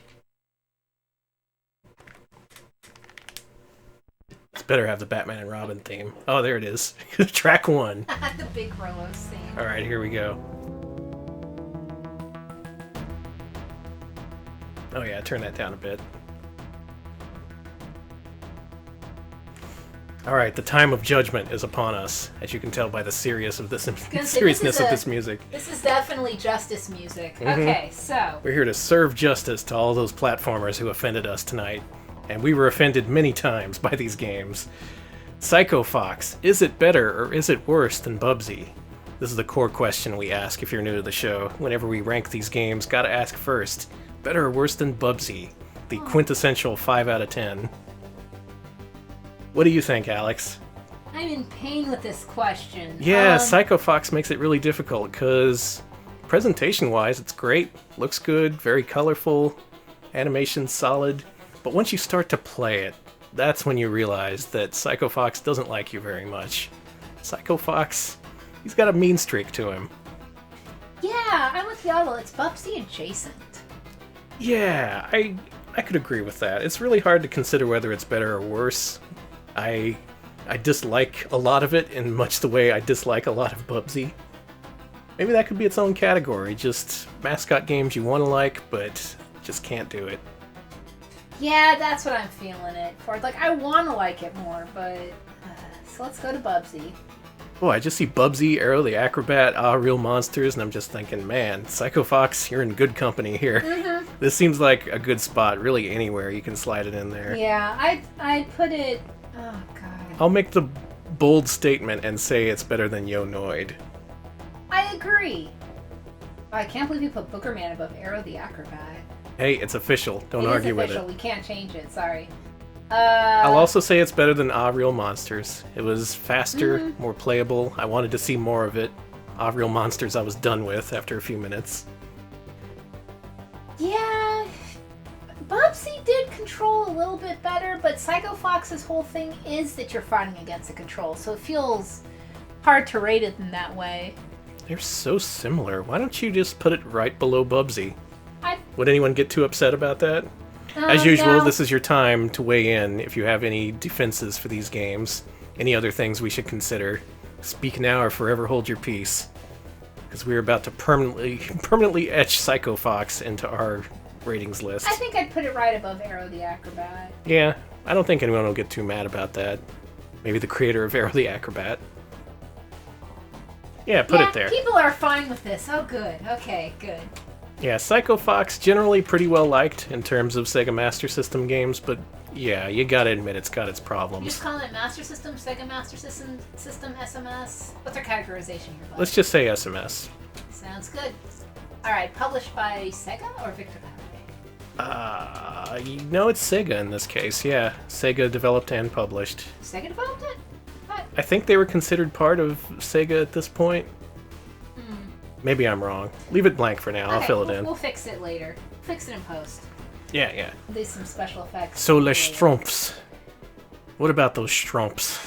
Speaker 1: It's better have the Batman and Robin theme. Oh, there it is. Track 1.
Speaker 2: The big Rolo scene.
Speaker 1: Alright, here we go. Oh yeah, turn that down a bit. Alright, the time of judgment is upon us, as you can tell by the seriousness of this music.
Speaker 2: This is definitely justice music. Okay, so...
Speaker 1: We're here to serve justice to all those platformers who offended us tonight. And we were offended many times by these games. Psycho Fox, is it better or is it worse than Bubsy? This is the core question we ask if you're new to the show. Whenever we rank these games, gotta ask first, better or worse than Bubsy? The quintessential 5 out of 10. What do you think, Alex?
Speaker 2: I'm in pain with this question.
Speaker 1: Yeah, Psycho Fox makes it really difficult, because presentation-wise, it's great, looks good, very colorful, animation's solid, but once you start to play it, that's when you realize that Psycho Fox doesn't like you very much. Psycho Fox, he's got a mean streak to him.
Speaker 2: Yeah, I'm with y'all. It's Bubsy adjacent.
Speaker 1: Yeah, I could agree with that. It's really hard to consider whether it's better or worse. I dislike a lot of it in much the way I dislike a lot of Bubsy. Maybe that could be its own category, just mascot games you want to like, but just can't do it.
Speaker 2: Yeah, that's what I'm feeling it for. Like, I want to like it more, but... so let's go to Bubsy.
Speaker 1: Oh, I just see Bubsy, Arrow the Acrobat, Real Monsters, and I'm just thinking, man, Psycho Fox, you're in good company here. Mm-hmm. This seems like a good spot, really anywhere you can slide it in there.
Speaker 2: Yeah, I'd put it... Oh, God.
Speaker 1: I'll make the bold statement and say it's better than Yo Noid.
Speaker 2: I agree. I can't believe you put Booger Man above Arrow the Acrobat.
Speaker 1: Hey, it's official. Don't argue with it.
Speaker 2: We can't change it. Sorry.
Speaker 1: I'll also say it's better than Real Monsters. It was faster, more playable. I wanted to see more of it. Real Monsters I was done with after a few minutes.
Speaker 2: Yeah, Bubsy did control a little bit better, but Psycho Fox's whole thing is that you're fighting against the control, so it feels hard to rate it in that way.
Speaker 1: They're so similar. Why don't you just put it right below Bubsy? Would anyone get too upset about that? As usual,
Speaker 2: no.
Speaker 1: This is your time to weigh in if you have any defenses for these games. Any other things we should consider. Speak now or forever hold your peace. Because we're about to permanently etch Psycho Fox into our ratings list.
Speaker 2: I think I'd put it right above Arrow the Acrobat.
Speaker 1: Yeah, I don't think anyone will get too mad about that. Maybe the creator of Arrow the Acrobat. Yeah, put it there.
Speaker 2: People are fine with this. Oh, good. Okay, good.
Speaker 1: Yeah, Psycho Fox, generally pretty well liked in terms of Sega Master System games, but yeah, you gotta admit it's got its problems.
Speaker 2: You just calling it Master System, Sega Master System, SMS? What's our categorization here, bud?
Speaker 1: Let's just say SMS.
Speaker 2: Sounds good. Alright, published by Sega or Victor Faraday?
Speaker 1: It's Sega in this case, yeah. Sega developed and published.
Speaker 2: Sega developed it? What?
Speaker 1: I think they were considered part of Sega at this point. Maybe I'm wrong. Leave it blank for now.
Speaker 2: Okay,
Speaker 1: I'll fill it in.
Speaker 2: We'll fix it later. Fix it in post.
Speaker 1: Yeah.
Speaker 2: We'll do some special effects.
Speaker 1: So, les Stromps. What about those Stromps?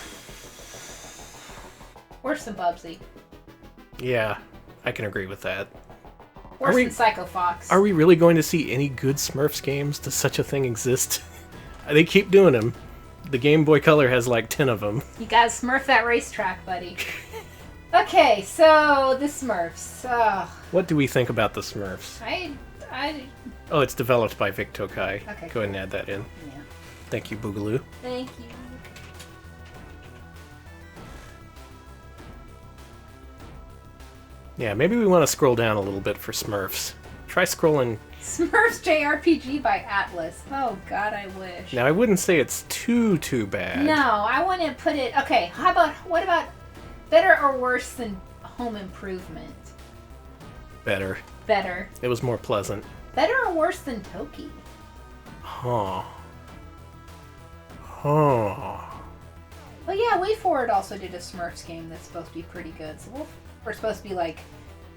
Speaker 2: Worse than Bubsy.
Speaker 1: Yeah, I can agree with that.
Speaker 2: Worse than Psycho Fox.
Speaker 1: Are we really going to see any good Smurfs games? Does such a thing exist? They keep doing them. The Game Boy Color has like 10 of them.
Speaker 2: You gotta Smurf that racetrack, buddy. Okay, so the Smurfs.
Speaker 1: What do we think about the Smurfs? Oh, it's developed by Vic Tokai.
Speaker 2: Okay.
Speaker 1: Go ahead and add that in.
Speaker 2: Yeah.
Speaker 1: Thank you, Boogaloo.
Speaker 2: Thank you.
Speaker 1: Yeah, maybe we want to scroll down a little bit for Smurfs. Try scrolling.
Speaker 2: Smurfs JRPG by Atlas. Oh God, I wish.
Speaker 1: Now, I wouldn't say it's too bad.
Speaker 2: No, I wouldn't put it. Okay, what about better or worse than Home Improvement?
Speaker 1: Better.
Speaker 2: Better.
Speaker 1: It was more pleasant.
Speaker 2: Better or worse than Toki?
Speaker 1: Huh.
Speaker 2: Well, yeah, WayForward also did a Smurfs game that's supposed to be pretty good. So we're supposed to be like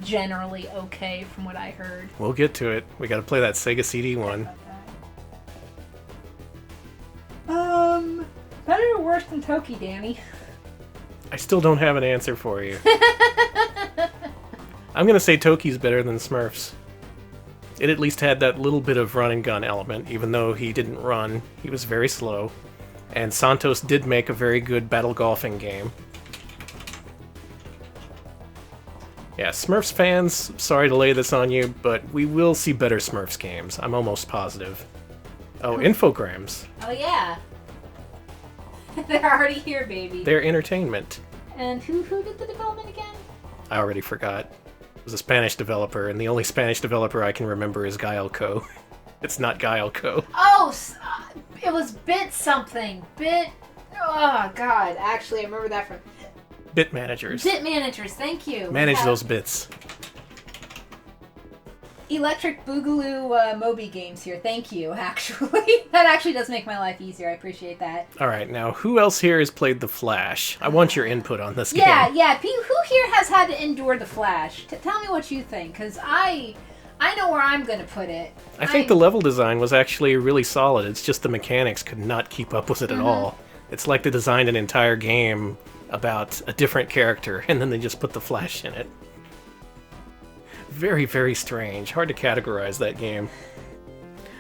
Speaker 2: generally okay from what I heard.
Speaker 1: We'll get to it. We got to play that Sega CD one.
Speaker 2: Better or worse than Toki, Danny?
Speaker 1: I still don't have an answer for you. I'm gonna say Toki's better than Smurfs. It at least had that little bit of run and gun element, even though he didn't run. He was very slow. And Santos did make a very good battle golfing game. Yeah, Smurfs fans, sorry to lay this on you, but we will see better Smurfs games. I'm almost positive. Oh, Infograms.
Speaker 2: Oh, yeah. They're already here, baby.
Speaker 1: They're entertainment.
Speaker 2: And who did the development again?
Speaker 1: I already forgot. It was a Spanish developer, and the only Spanish developer I can remember is Guile Co. It's not Guile Co.
Speaker 2: Oh, it was Bit something. Bit... Oh, God. Actually, I remember that from...
Speaker 1: Bit managers.
Speaker 2: Bit managers, thank you.
Speaker 1: Manage those bits.
Speaker 2: Electric Boogaloo Moby games here, thank you, actually. That actually does make my life easier, I appreciate that.
Speaker 1: Alright, now, who else here has played The Flash? I want your input on this game.
Speaker 2: Yeah, who here has had to endure The Flash? Tell me what you think, because I know where I'm going to put it.
Speaker 1: I think the level design was actually really solid, it's just the mechanics could not keep up with it at all. It's like they designed an entire game about a different character, and then they just put the Flash in it. Very, very strange. Hard to categorize that game.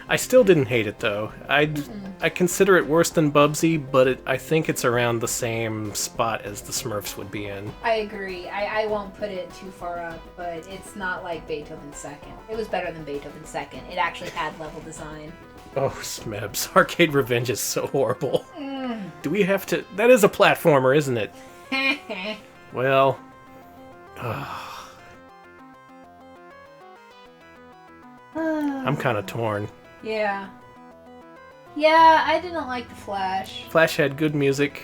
Speaker 1: I still didn't hate it, though. I consider it worse than Bubsy, but I think it's around the same spot as the Smurfs would be in.
Speaker 2: I agree. I won't put it too far up, but it's not like Beethoven's Second. It was better than Beethoven's Second. It actually had level design.
Speaker 1: Oh, Smebs. Arcade Revenge is so horrible. Do we have to... That is a platformer, isn't it? Well... I'm kind of torn.
Speaker 2: Yeah. Yeah, I didn't like The Flash.
Speaker 1: Flash had good music,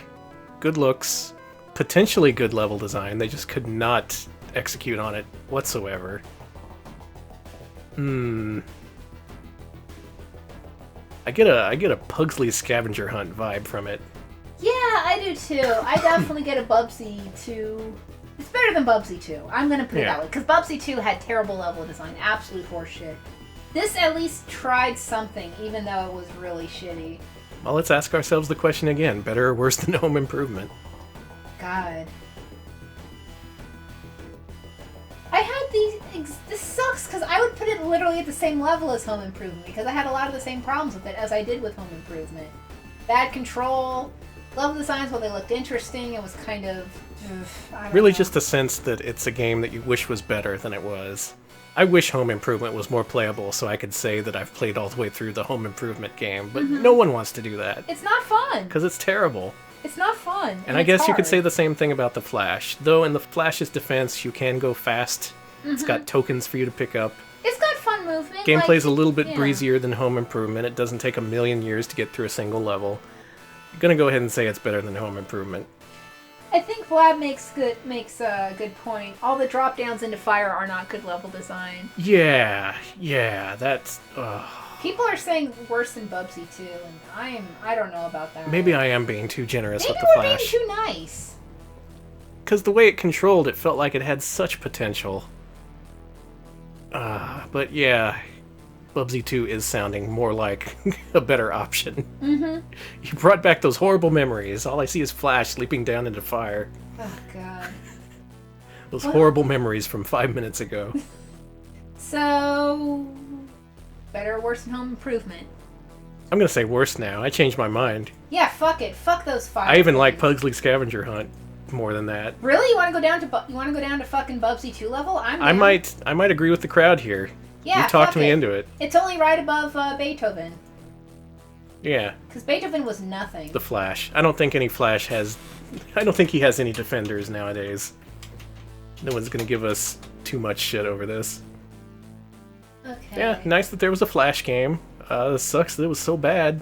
Speaker 1: good looks, potentially good level design. They just could not execute on it whatsoever. I get a Pugsley scavenger hunt vibe from it.
Speaker 2: Yeah, I do too. I definitely get a Bubsy 2. It's better than Bubsy 2. I'm gonna put it that way, because Bubsy 2 had terrible level design, absolute horseshit. This at least tried something, even though it was really shitty.
Speaker 1: Well, let's ask ourselves the question again. Better or worse than Home Improvement?
Speaker 2: God. I had these... This sucks, because I would put it literally at the same level as Home Improvement, because I had a lot of the same problems with it as I did with Home Improvement. Bad control, level designs, while they looked interesting, it was kind of... I don't
Speaker 1: really
Speaker 2: know.
Speaker 1: just a sense that it's a game that you wish was better than it was. I wish Home Improvement was more playable so I could say that I've played all the way through the Home Improvement game, but no one wants to do that.
Speaker 2: It's not fun.
Speaker 1: Because it's terrible.
Speaker 2: It's not fun.
Speaker 1: And I guess you could say the same thing about the Flash. Though in the Flash's defense, you can go fast. It's got tokens for you to pick up.
Speaker 2: It's got fun movement.
Speaker 1: Gameplay's a little bit breezier than Home Improvement. It doesn't take a million years to get through a single level. I'm gonna go ahead and say it's better than Home Improvement.
Speaker 2: I think Vlad makes a good point. All the drop downs into fire are not good level design.
Speaker 1: Yeah, that's...
Speaker 2: People are saying worse than Bubsy 2, and I don't know about that.
Speaker 1: Maybe I am being too generous with the
Speaker 2: Maybe we're
Speaker 1: Flash.
Speaker 2: being too nice.
Speaker 1: Because the way it controlled, it felt like it had such potential. But yeah, Bubsy 2 is sounding more like a better option. You brought back those horrible memories. All I see is Flash leaping down into fire.
Speaker 2: Oh, God.
Speaker 1: Those horrible memories from 5 minutes ago.
Speaker 2: So... better or worse than Home Improvement?
Speaker 1: I'm gonna say worse now. I changed my mind.
Speaker 2: Yeah, fuck it. Fuck those fire.
Speaker 1: I even like Pugsley Scavenger Hunt more than that.
Speaker 2: Really? You want to go down to fucking Bubsy 2 level?
Speaker 1: I might agree with the crowd here.
Speaker 2: Yeah,
Speaker 1: you talked me into it.
Speaker 2: It's only right above Beethoven.
Speaker 1: Yeah.
Speaker 2: Because Beethoven was nothing.
Speaker 1: The Flash. I don't think any Flash has... I don't think he has any defenders nowadays. No one's gonna give us too much shit over this.
Speaker 2: Okay.
Speaker 1: Yeah, nice that there was a Flash game. Sucks that it was so bad.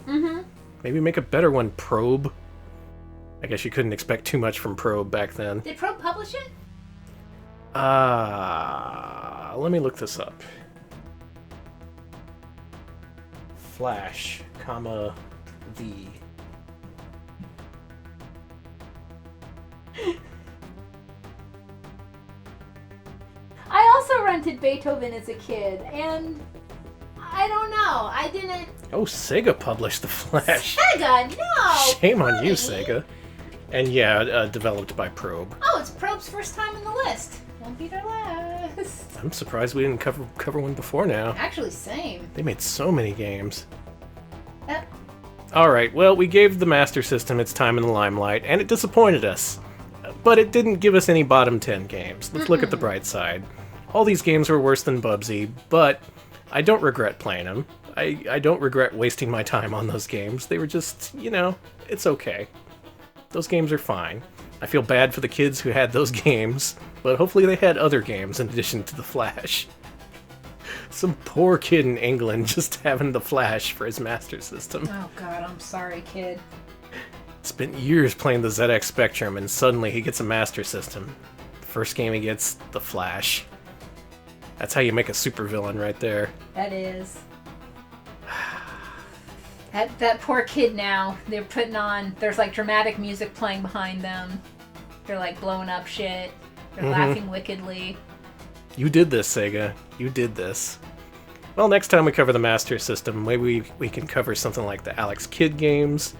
Speaker 1: Maybe make a better one, Probe. I guess you couldn't expect too much from Probe back then.
Speaker 2: Did Probe publish it?
Speaker 1: Let me look this up. Flash, comma, the...
Speaker 2: I also rented Beethoven as a kid, and I don't know. I didn't...
Speaker 1: Oh, Sega published The Flash.
Speaker 2: Sega, no!
Speaker 1: Shame on you,
Speaker 2: honey.
Speaker 1: Sega. And yeah, developed by Probe.
Speaker 2: Oh, it's Probe's first time in the list. Won't be their last.
Speaker 1: I'm surprised we didn't cover one before now.
Speaker 2: Actually, same.
Speaker 1: They made so many games.
Speaker 2: Yep.
Speaker 1: Alright, well, we gave the Master System its time in the limelight, and it disappointed us. But it didn't give us any bottom 10 games. Let's look at the bright side. All these games were worse than Bubsy, but I don't regret playing them. I don't regret wasting my time on those games. They were just, it's okay. Those games are fine. I feel bad for the kids who had those games, but hopefully they had other games in addition to the Flash. Some poor kid in England just having the Flash for his Master System.
Speaker 2: Oh god, I'm sorry, kid.
Speaker 1: Spent years playing the ZX Spectrum, and suddenly he gets a Master System. The first game he gets, the Flash. That's how you make a supervillain right there.
Speaker 2: That is. That poor kid now, they're putting on, there's like dramatic music playing behind them. They're like blowing up shit. They're laughing wickedly.
Speaker 1: You did this, Sega. You did this. Well, next time we cover the Master System, maybe we can cover something like the Alex Kidd games.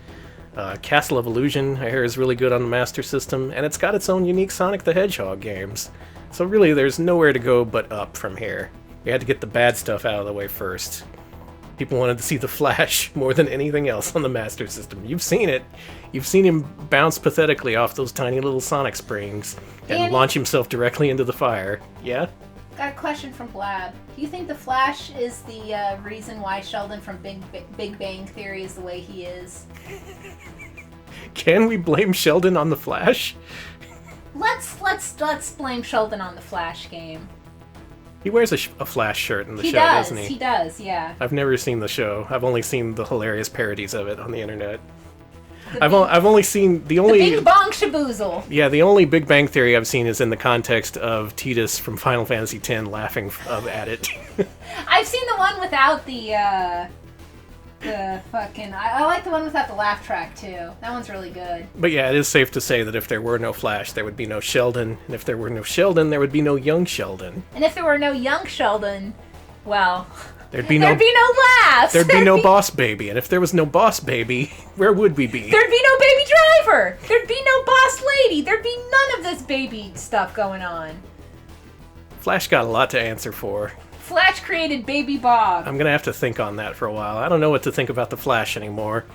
Speaker 1: Castle of Illusion, I hear, is really good on the Master System, and it's got its own unique Sonic the Hedgehog games. So really, there's nowhere to go but up from here. We had to get the bad stuff out of the way first. People wanted to see the Flash more than anything else on the Master System. You've seen it. You've seen him bounce pathetically off those tiny little Sonic springs and
Speaker 2: Danny?
Speaker 1: launch himself directly into the fire. Yeah?
Speaker 2: Got a question from Blab. Do you think the Flash is the reason why Sheldon from Big Bang Theory is the way he is?
Speaker 1: Can we blame Sheldon on the Flash?
Speaker 2: Let's blame Sheldon on the Flash game.
Speaker 1: He wears a Flash shirt in the show,
Speaker 2: does,
Speaker 1: doesn't he?
Speaker 2: He does, yeah.
Speaker 1: I've never seen the show. I've only seen the hilarious parodies of it on the internet. I've only seen the only...
Speaker 2: The Bing Bong Shaboozle!
Speaker 1: Yeah, the only Big Bang Theory I've seen is in the context of Tidus from Final Fantasy X laughing at it.
Speaker 2: I've seen the one without the fucking... I like the one without the laugh track, too. That one's really good.
Speaker 1: But yeah, it is safe to say that if there were no Flash, there would be no Sheldon. And if there were no Sheldon, there would be no young Sheldon.
Speaker 2: And if there were no young Sheldon, well...
Speaker 1: There'd be
Speaker 2: no laughs!
Speaker 1: There'd be no Boss Baby. And if there was no Boss Baby, where would we be?
Speaker 2: There'd be no Baby Driver! There'd be no Boss Lady! There'd be none of this baby stuff going on.
Speaker 1: Flash got a lot to answer for.
Speaker 2: Flash created Baby Bob.
Speaker 1: I'm gonna have to think on that for a while. I don't know what to think about the Flash anymore.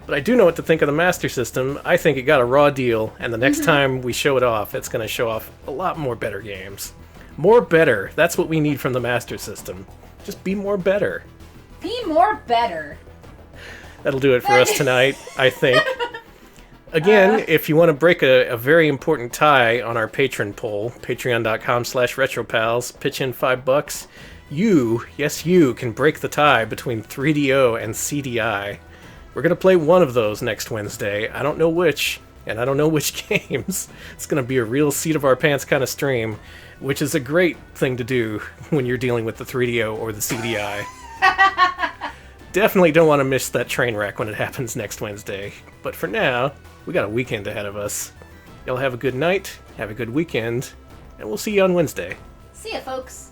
Speaker 1: But I do know what to think of the Master System. I think it got a raw deal, and the next time we show it off, it's gonna show off a lot more better games. More better. That's what we need from the Master System. Just be more better.
Speaker 2: Be more better.
Speaker 1: That'll do it for us tonight, I think. Again, if you want to break a very important tie on our patron poll, patreon.com/retropals, pitch in $5. You, yes you, can break the tie between 3DO and CDI. We're going to play one of those next Wednesday. I don't know which, and I don't know which games. It's going to be a real seat-of-our-pants kind of stream, which is a great thing to do when you're dealing with the 3DO or the CDI. Definitely don't want to miss that train wreck when it happens next Wednesday. But for now, we got a weekend ahead of us. Y'all have a good night, have a good weekend, and we'll see you on Wednesday.
Speaker 2: See ya, folks.